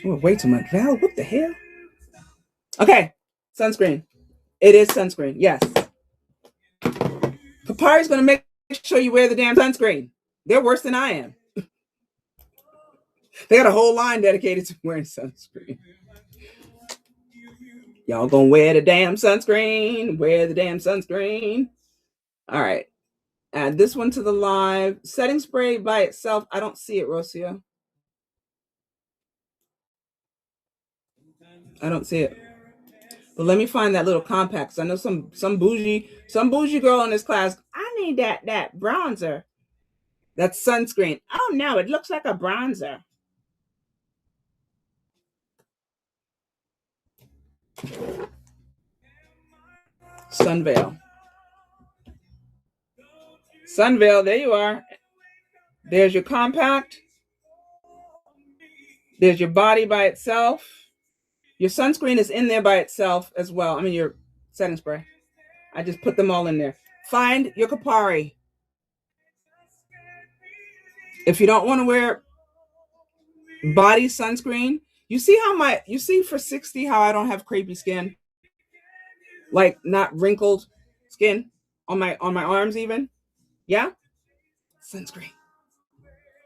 Oh, way too much. Val, what the hell? Okay, sunscreen. It is sunscreen. Yes. Kapari's going to make sure you wear the damn sunscreen. They're worse than I am. They got a whole line dedicated to wearing sunscreen. Y'all gonna wear the damn sunscreen. Wear the damn sunscreen. All right. Add this one to the live. Setting spray by itself. I don't see it, Rosia. I don't see it. But let me find that little compact. I know some bougie girl in this class. I need that bronzer. That's sunscreen. Oh no, it looks like a bronzer. Sunveil. Sunveil, there you are. There's your compact. There's your body by itself. Your sunscreen is in there by itself as well. I mean, your setting spray. I just put them all in there. Find your Kapari. If you don't want to wear body sunscreen, you see for 60 how I don't have crepey skin? Like not wrinkled skin on my arms even? Yeah? Sunscreen.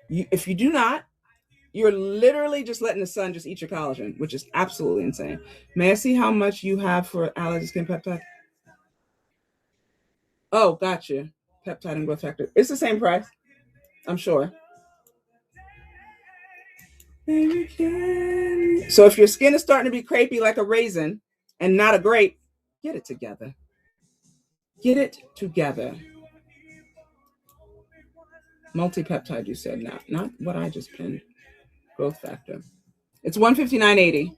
If you do not, you're literally just letting the sun just eat your collagen, which is absolutely insane. May I see how much you have for allergy skin peptide? Oh, gotcha. Peptide and growth factor. It's the same price, I'm sure. So if your skin is starting to be crepey like a raisin and not a grape, get it together. Get it together. Multi-peptide, you said, not what I just pinned. Growth factor. It's $159.80.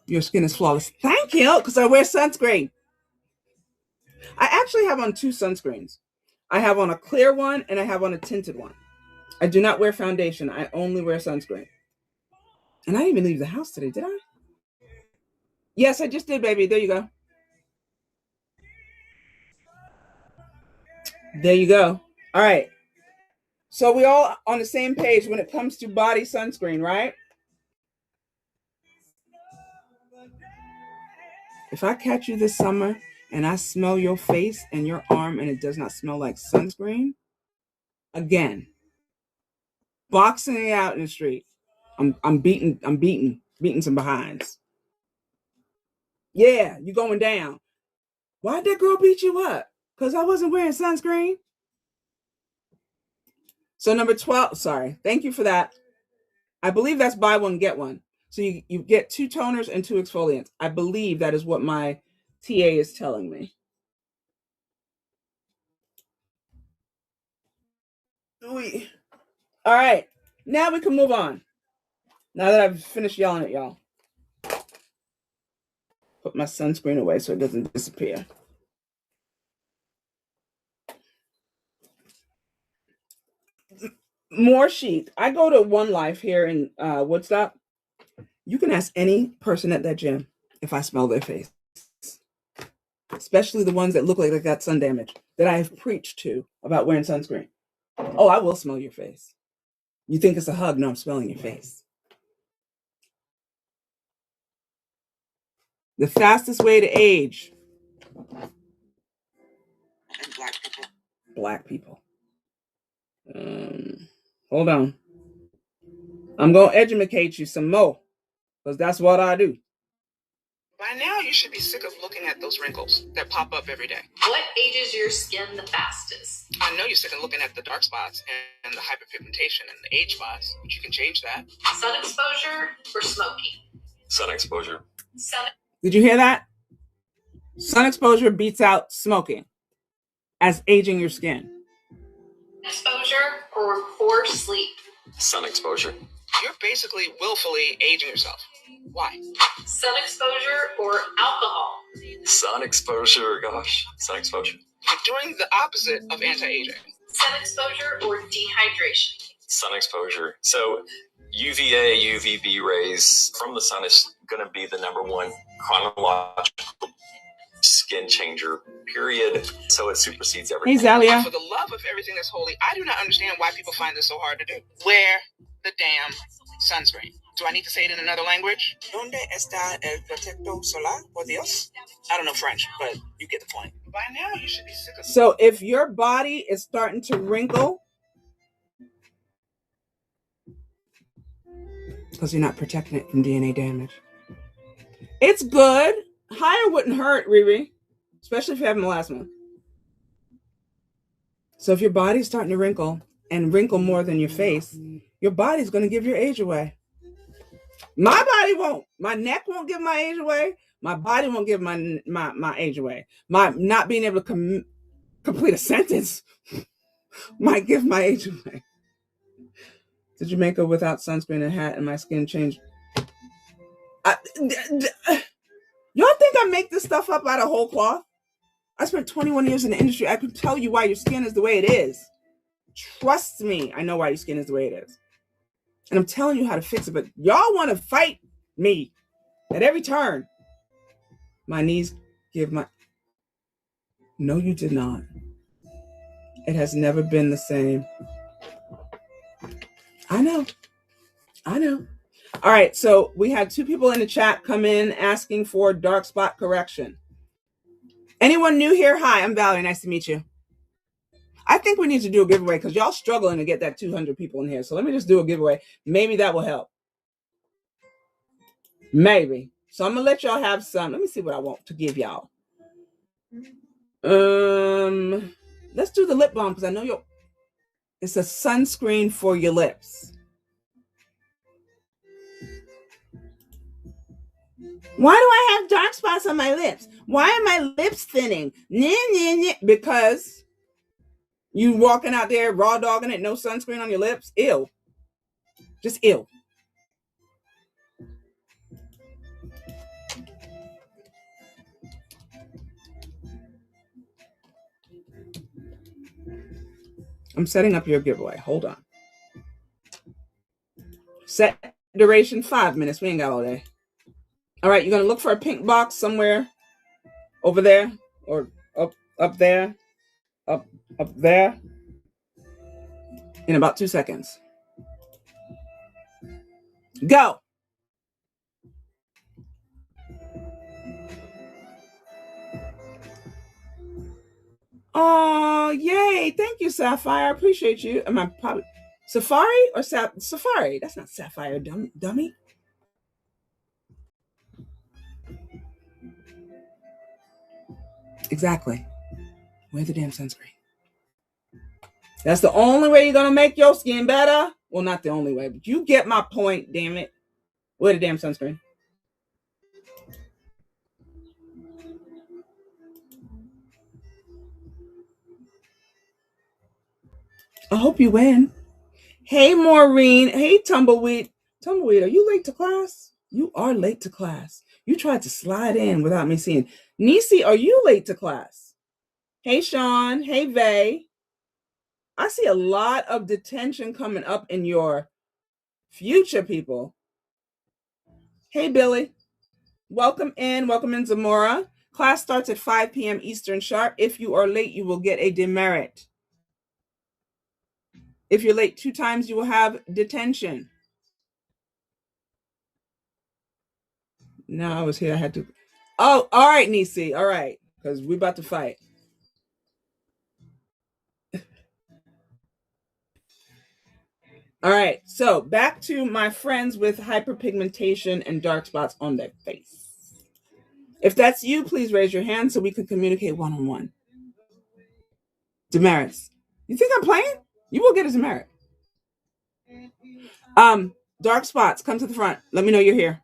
Your skin is flawless. Thank you, because I wear sunscreen. I actually have on 2 sunscreens. I have on a clear one and I have on a tinted one. I do not wear foundation. I only wear sunscreen. And I didn't even leave the house today, did I? Yes, I just did, baby. There you go. There you go. All right. So we all on the same page when it comes to body sunscreen, right? If I catch you this summer and I smell your face and your arm and it does not smell like sunscreen, again, boxing it out in the street. I'm beating some behinds. Yeah, you going down. Why'd that girl beat you up? Because I wasn't wearing sunscreen. So number 12, sorry. Thank you for that. I believe that's buy one, get one. So you get 2 toners and 2 exfoliants. I believe that is what my TA is telling me. All right. Now we can move on. Now that I've finished yelling at y'all. Put my sunscreen away so it doesn't disappear. More sheet. I go to One Life here in Woodstock. You can ask any person at that gym if I smell their face. Especially the ones that look like they got sun damage that I have preached to about wearing sunscreen. Oh, I will smell your face. You think it's a hug? No, I'm smelling your face. The fastest way to age. Black people. Hold on. I'm going to educate you some more because that's what I do. By now, you should be sick of looking at those wrinkles that pop up every day. What ages your skin the fastest? I know you're sick of looking at the dark spots and the hyperpigmentation and the age spots, but you can change that. Sun exposure or smoking? Sun exposure. Did you hear that? Sun exposure beats out smoking as aging your skin. Exposure or poor sleep? Sun exposure. You're basically willfully aging yourself. Why? Sun exposure or alcohol? Sun exposure, gosh. Sun exposure. You're doing the opposite of anti-aging. Sun exposure or dehydration? Sun exposure. So UVA, UVB rays from the sun is going to be the #1 chronological skin changer, period. So it supersedes everything. Hey, Zalia. For the love of everything that's holy, I do not understand why people find this so hard to do. Wear the damn sunscreen. Do I need to say it in another language? ¿Dónde está el protector solar, por Dios? I don't know French, but you get the point. By now, you should be sick of... So if your body is starting to wrinkle, because you're not protecting it from DNA damage, it's good. Higher wouldn't hurt, Riri, especially if you have melasma. So if your body's starting to wrinkle and wrinkle more than your face, your body's going to give your age away. My body won't. My neck won't give my age away. My body won't give my age away. My not being able to complete a sentence might give my age away. To Jamaica without sunscreen and hat, and my skin changed. Y'all think I make this stuff up out of whole cloth? I spent 21 years in the industry. I can tell you why your skin is the way it is. Trust me, I know why your skin is the way it is. And I'm telling you how to fix it, but y'all want to fight me at every turn. My knees give my... No, you did not. It has never been the same. I know. All right, so we had 2 people in the chat come in asking for dark spot correction. Anyone new here? Hi, I'm Valerie. Nice to meet you. I think we need to do a giveaway because y'all struggling to get that 200 people in here. So let me just do a giveaway. Maybe that will help. Maybe. So I'm going to let y'all have some. Let me see what I want to give y'all. Let's do the lip balm because I know it's a sunscreen for your lips. Why do I have dark spots on my lips? Why are my lips thinning? Because you walking out there raw dogging it, no sunscreen on your lips. Ew. Just ill. I'm setting up your giveaway. Hold on. Set duration 5 minutes. We ain't got all day. All right, you're going to look for a pink box somewhere over there or up there, up there in about 2 seconds. Go. Oh, yay. Thank you, Sapphire. I appreciate you. Am I probably Safari or Safari? That's not Sapphire, dummy. Exactly. Wear the damn sunscreen. That's the only way you're going to make your skin better. Well, not the only way, but you get my point, damn it. Wear the damn sunscreen. I hope you win. Hey, Maureen. Hey, Tumbleweed. Tumbleweed, are you late to class? You are late to class. You tried to slide in without me seeing. Nisi, are you late to class? Hey, Sean. Hey, Vay. I see a lot of detention coming up in your future, people. Hey, Billy. Welcome in, Zamora. Class starts at 5 p.m. Eastern sharp. If you are late, you will get a demerit. If you're late 2 times, you will have detention. No, I was here. I had to. Oh, all right, Nisi. All right, because we're about to fight. All right, so back to my friends with hyperpigmentation and dark spots on their face. If that's you, please raise your hand so we can communicate one-on-one. Demerits. You think I'm playing? You will get a demerit. Dark spots, come to the front. Let me know you're here.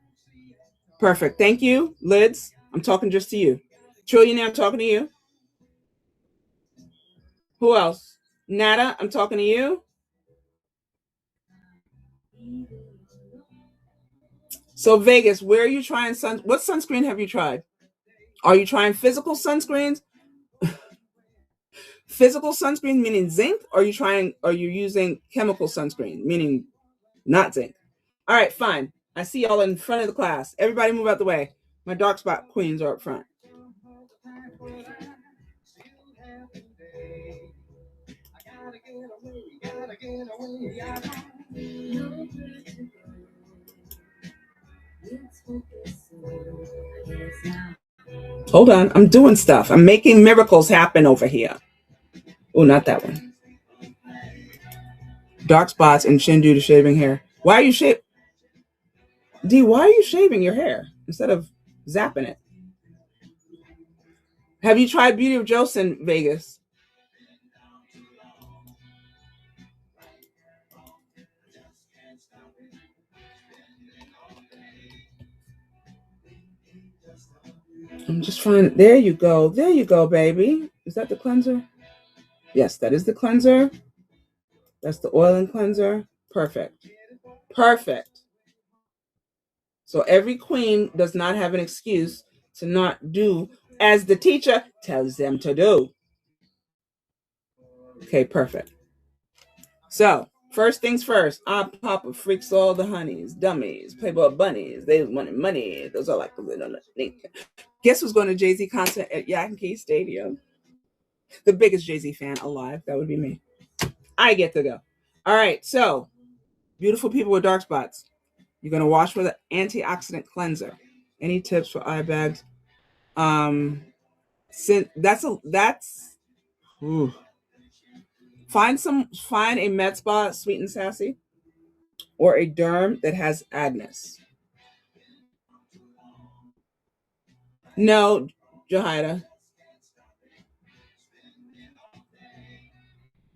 Perfect. Thank you. Lids, I'm talking just to you. Trillionaire, I'm talking to you. Who else? Nada, I'm talking to you. So Vegas, where are you trying what sunscreen have you tried? Are you trying physical sunscreens? Physical sunscreen meaning zinc, or are you using chemical sunscreen, meaning not zinc? All right, fine. I see y'all in front of the class. Everybody move out the way. My dark spot queens are up front. Hold on, I'm doing stuff. I'm making miracles happen over here. Oh, not that one. Dark spots and chin due to shaving hair. Why are you why are you shaving your hair instead of zapping it? Have you tried Beauty of Joseph, Vegas? I'm just trying. There you go. There you go, baby. Is that the cleanser? Yes, that is the cleanser. That's the oil and cleanser. Perfect. Perfect. So every queen does not have an excuse to not do as the teacher tells them to do. Okay, perfect. So first things first, Papa freaks all the honeys, dummies, Playboy bunnies. They wanted money. Those are like the little. Guess who's going to Jay-Z concert at Yankee Stadium? The biggest Jay-Z fan alive. That would be me. I get to go. All right. So beautiful people with dark spots. You're going to wash with an antioxidant cleanser. Any tips for eye bags? Find a med spa, sweet and sassy, or a derm that has Agnes. No, Jahida.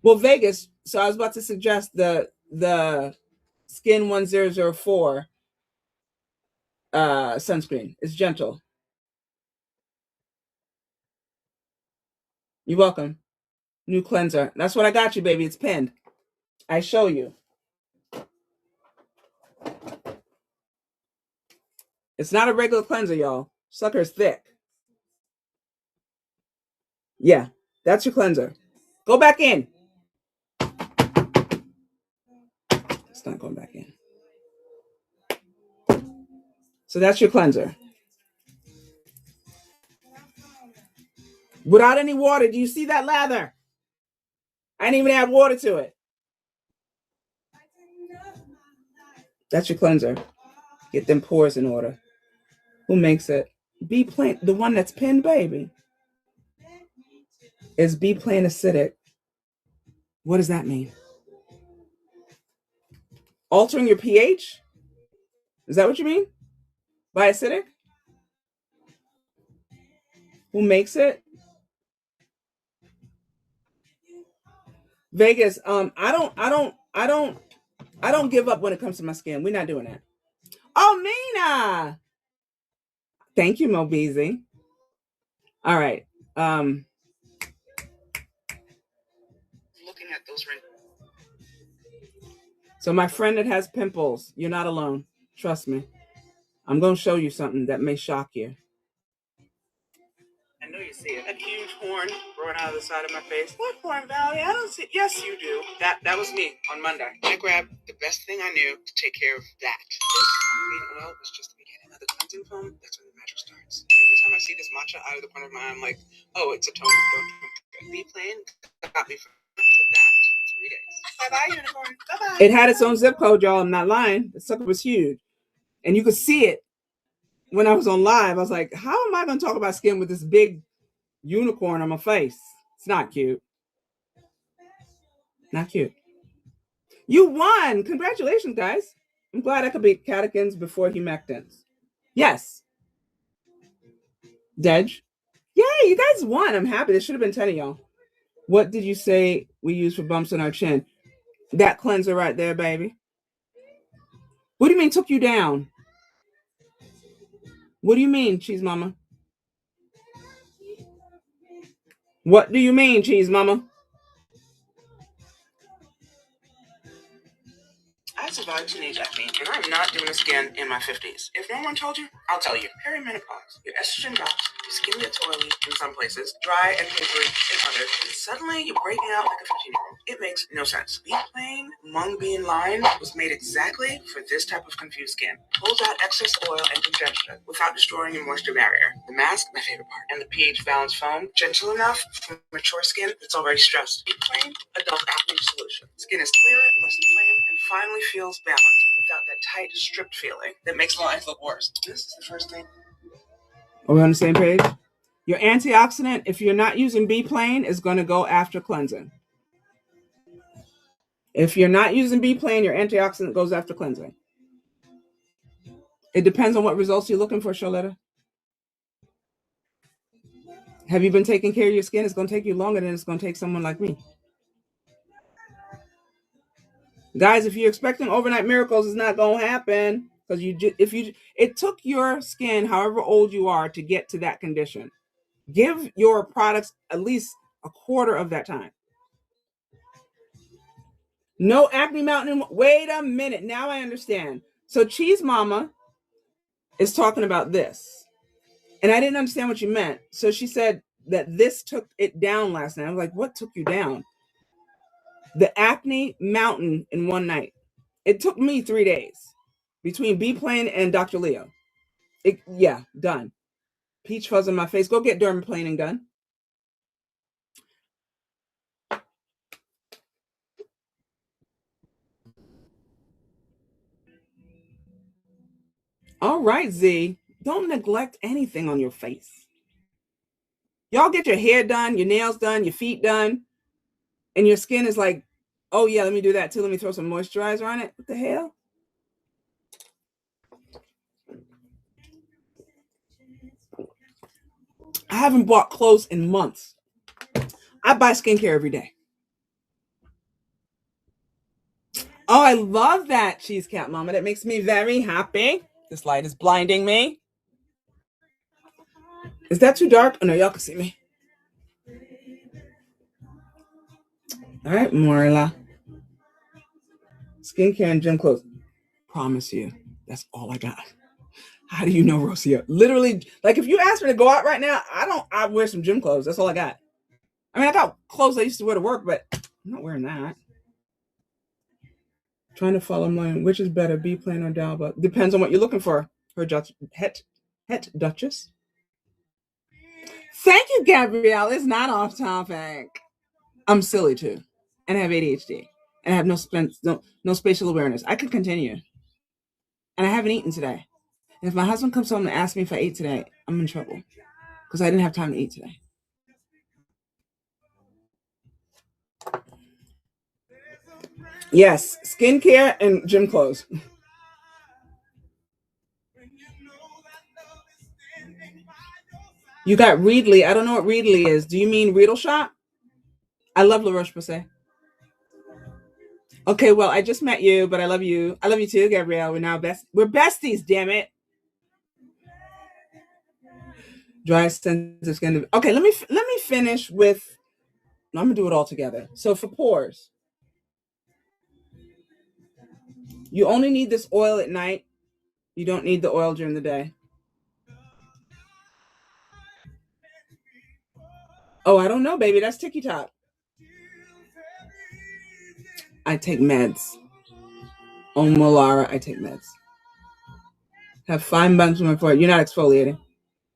Well, Vegas. So I was about to suggest the Skin 1004 sunscreen. It's gentle. You're welcome. New cleanser. That's what I got you, baby. It's pinned. I show you. It's not a regular cleanser, y'all. Sucker's thick. Yeah, that's your cleanser. Go back in. It's not going back in. So that's your cleanser. Without any water. Do you see that lather? I didn't even add water to it. That's your cleanser. Get them pores in order. Who makes it? Be plain. The one that's pinned, baby. Is be plain acidic. What does that mean? Altering your pH? Is that what you mean? By acidic? Who makes it? Vegas. I don't give up when it comes to my skin. We're not doing that. Oh, Mina. Thank you, Mo Beezy. All right. Looking at those rings. So my friend that has pimples, you're not alone. Trust me. I'm going to show you something that may shock you. I know you see it. A huge horn growing out of the side of my face. What horn, Valley? I don't see it. Yes, you do. That was me on Monday. I grabbed the best thing I knew to take care of that. This green oil was just the beginning of the cleansing foam. That's when the magic starts. And every time I see this matcha out of the corner of my eye, I'm like, oh, it's a toner. Don't drink it. Be plain got me from that in 3 days. Bye-bye, unicorn. Bye-bye. It had its own zip code, y'all. I'm not lying. The sucker was huge. And you could see it when I was on live. I was like, how am I going to talk about skin with this big unicorn on my face? It's not cute. Not cute. You won. Congratulations, guys. I'm glad I could beat catechins before humectants. Yes. Dej. Yay, you guys won. I'm happy. There should have been 10 of y'all. What did you say we use for bumps on our chin? That cleanser right there, baby. What do you mean took you down? What do you mean, Cheese Mama? What do you mean, Cheese Mama? I survived teenage acne, and I'm not doing this again in my 50s. If no one told you, I'll tell you. Perimenopause. Your estrogen drops, your skin gets oily in some places, dry and papery in others, and suddenly you're breaking out like a 15-year-old. It makes no sense. Be plain mung bean line was made exactly for this type of confused skin. Pulls out excess oil and congestion without destroying your moisture barrier. The mask, my favorite part, and the pH balance foam, gentle enough for mature skin that's already stressed. Be plain adult acne solution. Skin is clearer, less inflamed, and finally feels balanced without that tight, stripped feeling that makes life look worse. This is the first thing. Are we on the same page? Your antioxidant, if you're not using B Plane, is going to go after cleansing. If you're not using B Plane, your antioxidant goes after cleansing. It depends on what results you're looking for, Charlotta. Have you been taking care of your skin? It's going to take you longer than it's going to take someone like me. Guys, if you're expecting overnight miracles, it's not going to happen. Because it took your skin, however old you are, to get to that condition. Give your products at least a quarter of that time. No acne mountain. Wait a minute. Now I understand. So Cheese Mama is talking about this. And I didn't understand what you meant. So she said that this took it down last night. I was like, what took you down? The acne mountain in one night. It took me 3 days between B Plane and Dr. Leo. Yeah, done. Peach fuzz on my face. Go get dermaplaning done. All right, Z. Don't neglect anything on your face. Y'all get your hair done, your nails done, your feet done, and your skin is like, oh yeah, let me do that too. Let me throw some moisturizer on it. What the hell? I haven't bought clothes in months. I buy skincare every day. Oh, I love that, Cheese Cat Mama. That makes me very happy. This light is blinding me. Is that too dark? Oh no, y'all can see me. All right, Marla. Skincare and gym clothes. Promise you, that's all I got. How do you know, Rosia? Literally, like if you ask me to go out right now, I wear some gym clothes. That's all I got. I mean, I got clothes I used to wear to work, but I'm not wearing that. Trying to follow mine. Which is better, B-plane or Dalba? Depends on what you're looking for. Her het Duchess. Thank you, Gabrielle. It's not off topic. I'm silly too, and I have ADHD, and I have no spatial awareness. I could continue, and I haven't eaten today. And if my husband comes home and asks me if I ate today, I'm in trouble because I didn't have time to eat today. Yes, skincare and gym clothes. You got Reedley. I don't know what Reedley is. Do you mean Riedel Shop? I love La Roche-Posay. Okay, well, I just met you, but I love you. I love you too, Gabrielle. We're besties, damn it. Dry sensitive skin. Okay, let me finish with. I'm gonna do it all together. So for pores, you only need this oil at night. You don't need the oil during the day. Oh, I don't know, baby. That's TikTok. I take meds. On Molara, I take meds. Have fine bumps on my forehead. You're not exfoliating.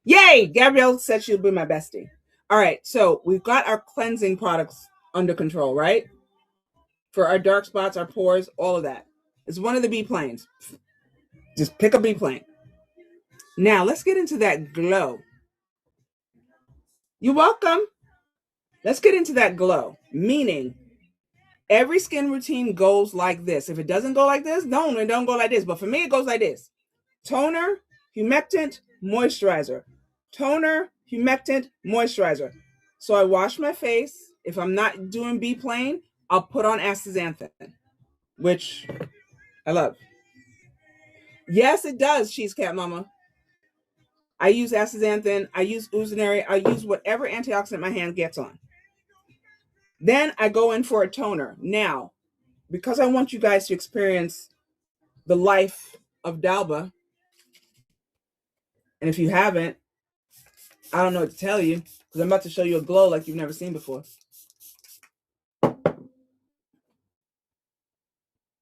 Yay! Gabrielle said she'll be my bestie. All right, so we've got our cleansing products under control, right? For our dark spots, our pores, all of that. It's one of the B planes. Just pick a B plane. Now, let's get into that glow. You're welcome. Let's get into that glow. Meaning, every skin routine goes like this. If it doesn't go like this, don't go like this. But for me, it goes like this. Toner, humectant, moisturizer. Toner, humectant, moisturizer. So I wash my face. If I'm not doing B plane, I'll put on astaxanthin, which I love. Yes, it does, Cheesecat Mama. I use astaxanthin. I use Uzinary. I use whatever antioxidant my hand gets on. Then I go in for a toner. Now, because I want you guys to experience the life of Dalba, and if you haven't, I don't know what to tell you, because I'm about to show you a glow like you've never seen before.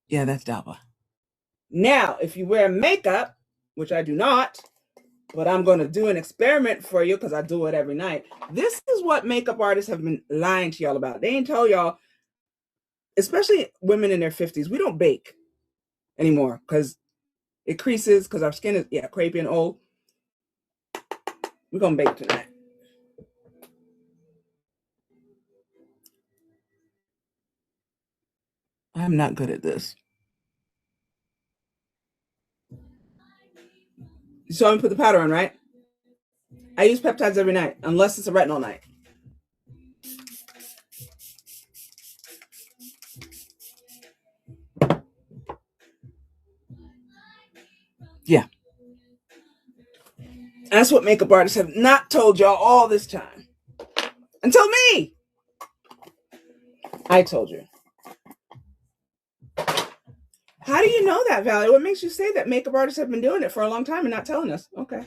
Yeah, that's Dalba. Now, if you wear makeup, which I do not, but I'm going to do an experiment for you because I do it every night. This is what makeup artists have been lying to y'all about. They ain't told y'all, especially women in their 50s, we don't bake anymore because it creases, because our skin is, crepey and old. We're going to bake tonight. I'm not good at this. So I'm going to put the powder on, right? I use peptides every night, unless it's a retinol night. Yeah. That's what makeup artists have not told y'all all this time. Until me. I told you. How do you know that, Valerie? What makes you say that makeup artists have been doing it for a long time and not telling us? Okay.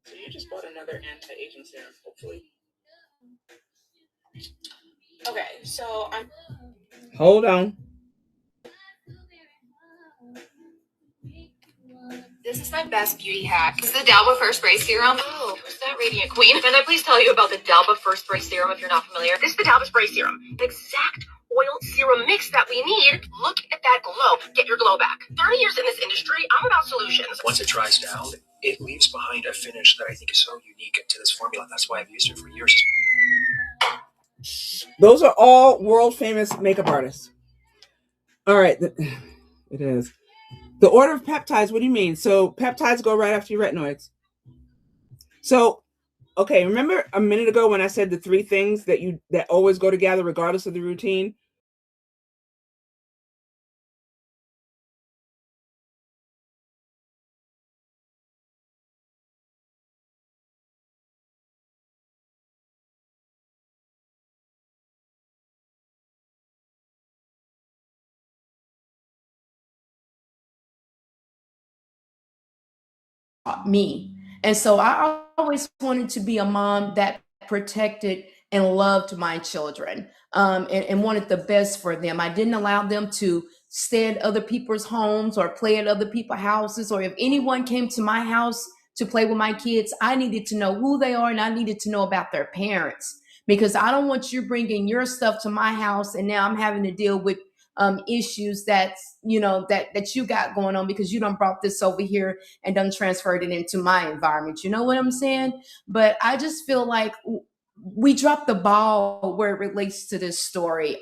So you just bought another anti-aging serum, hopefully. Okay, so I'm... Hold on. This is my best beauty hack. This is the Dalba First Spray Serum. Oh, who's that radiant queen? Can I please tell you about the Dalba First Spray Serum if you're not familiar? This is the Dalba Spray Serum. The exact oil serum mix that we need. Look at that glow. Get your glow back. 30 years in this industry, I'm about solutions. Once it dries down, it leaves behind a finish that I think is so unique to this formula. That's why I've used it for years. Those are all world famous makeup artists. All right. It is. The order of peptides, what do you mean? So peptides go right after your retinoids. So, okay, remember a minute ago when I said the three things that always go together regardless of the routine? me. And so I always wanted to be a mom that protected and loved my children, and wanted the best for them. I didn't allow them to stay at other people's homes or play at other people's houses, or if anyone came to my house to play with my kids, I needed to know who they are and I needed to know about their parents, because I don't want you bringing your stuff to my house and now I'm having to deal with issues that's that you got going on because you done brought this over here and done transferred it into my environment. You know what I'm saying? But I just feel like we dropped the ball where it relates to this story.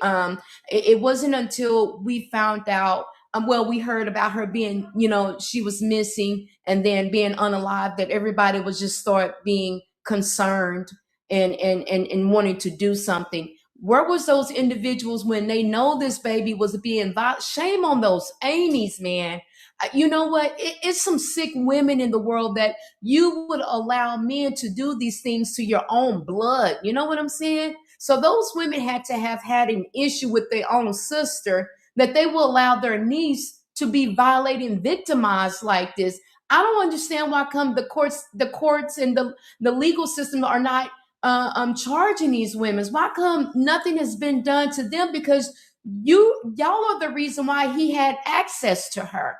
It wasn't until we found out, well, we heard about her being, she was missing and then being unalive, that everybody was just start being concerned and wanting to do something. Where was those individuals when they know this baby was being violent? Shame on those Amy's, man. You know what? It's some sick women in the world that you would allow men to do these things to your own blood. You know what I'm saying? So those women had to have had an issue with their own sister, that they will allow their niece to be violated and victimized like this. I don't understand why come the courts and the legal system are not charging these women. Why come nothing has been done to them? Because y'all are the reason why he had access to her.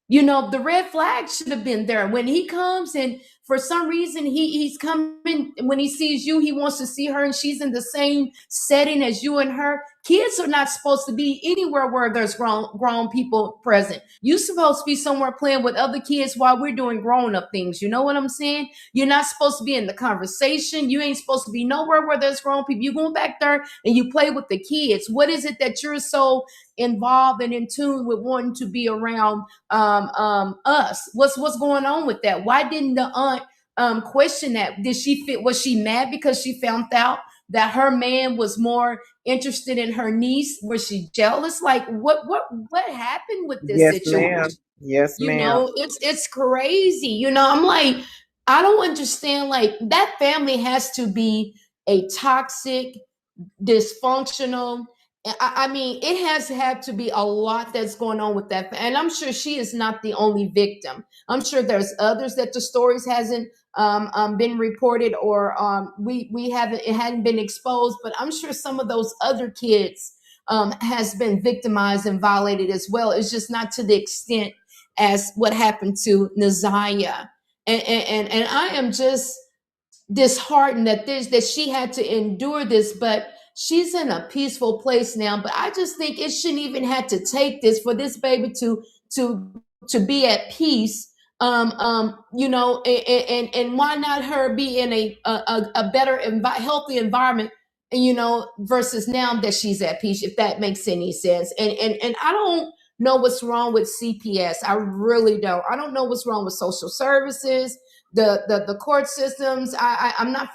The red flag should have been there. When he comes and for some reason he's coming, when he sees you, he wants to see her and she's in the same setting as you and her. Kids are not supposed to be anywhere where there's grown people present. You're supposed to be somewhere playing with other kids while we're doing grown-up things. You know what I'm saying? You're not supposed to be in the conversation. You ain't supposed to be nowhere where there's grown people. You go back there and you play with the kids. What is it that you're so involved and in tune with wanting to be around us? What's going on with that? Why didn't the aunt question that? Was she mad because she found out that her man was more interested in her niece? Was she jealous? Like what happened with this situation? Ma'am. Yes, ma'am. It's crazy. I'm like, I don't understand. Like, that family has to be a toxic, dysfunctional. I mean, it has had to be a lot that's going on with that. And I'm sure she is not the only victim. I'm sure there's others that the stories hasn't been reported, or it hadn't been exposed. But I'm sure some of those other kids has been victimized and violated as well. It's just not to the extent as what happened to Naziah. And I am just disheartened that she had to endure this, but she's in a peaceful place now. But I just think it shouldn't even have to take this for this baby to be at peace. And why not her be in a better healthy environment, versus now that she's at peace, if that makes any sense. And I don't know what's wrong with CPS. I really don't. I don't know what's wrong with social services, the court systems. I'm not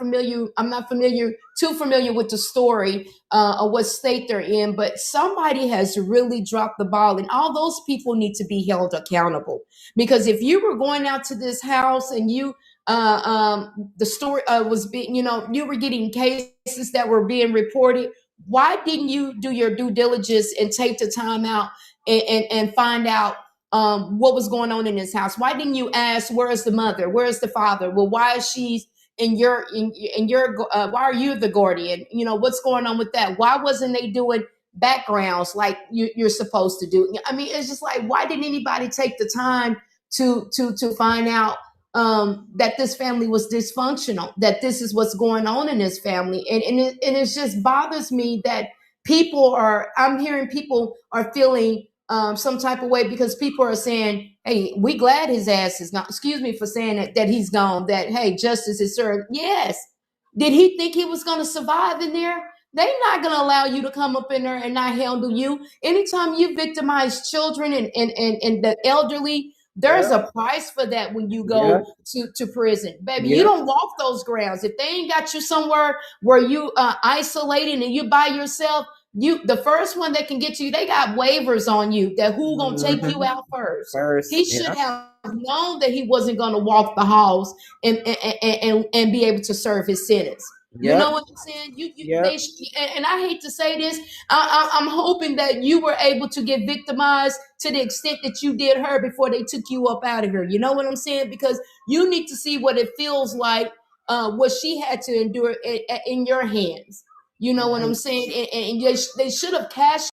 too familiar with the story of what state they're in, but somebody has really dropped the ball, and all those people need to be held accountable. Because if you were going out to this house and you the story was being, you were getting cases that were being reported, why didn't you do your due diligence and take the time out and find out what was going on in this house? Why didn't you ask, where is the mother? Where is the father? Well, why is she in your why are you the guardian? What's going on with that? Why wasn't they doing backgrounds like you're supposed to do? I mean, it's just like, why didn't anybody take the time to find out that this family was dysfunctional, that this is what's going on in this family? And it just bothers me that I'm hearing people are feeling some type of way, because people are saying, hey, we glad his ass is gone. Excuse me for saying that he's gone, that, hey, justice is served. Yes. Did he think he was going to survive in there? They're not going to allow you to come up in there and not handle you. Anytime you victimize children and the elderly, there's a price for that when you go to prison. Baby, you don't walk those grounds. If they ain't got you somewhere where you isolated and you by yourself, the first one that can get you, they got waivers on you that who gonna take you out first. He should have known that he wasn't gonna walk the halls and be able to serve his sentence. You know Yep. what I'm saying? Yep. And I hate to say this. I'm hoping that you were able to get victimized to the extent that you did her before they took you up out of here. You know what I'm saying? Because you need to see what it feels like, what she had to endure in your hands. You know what I'm saying? And they should have cashed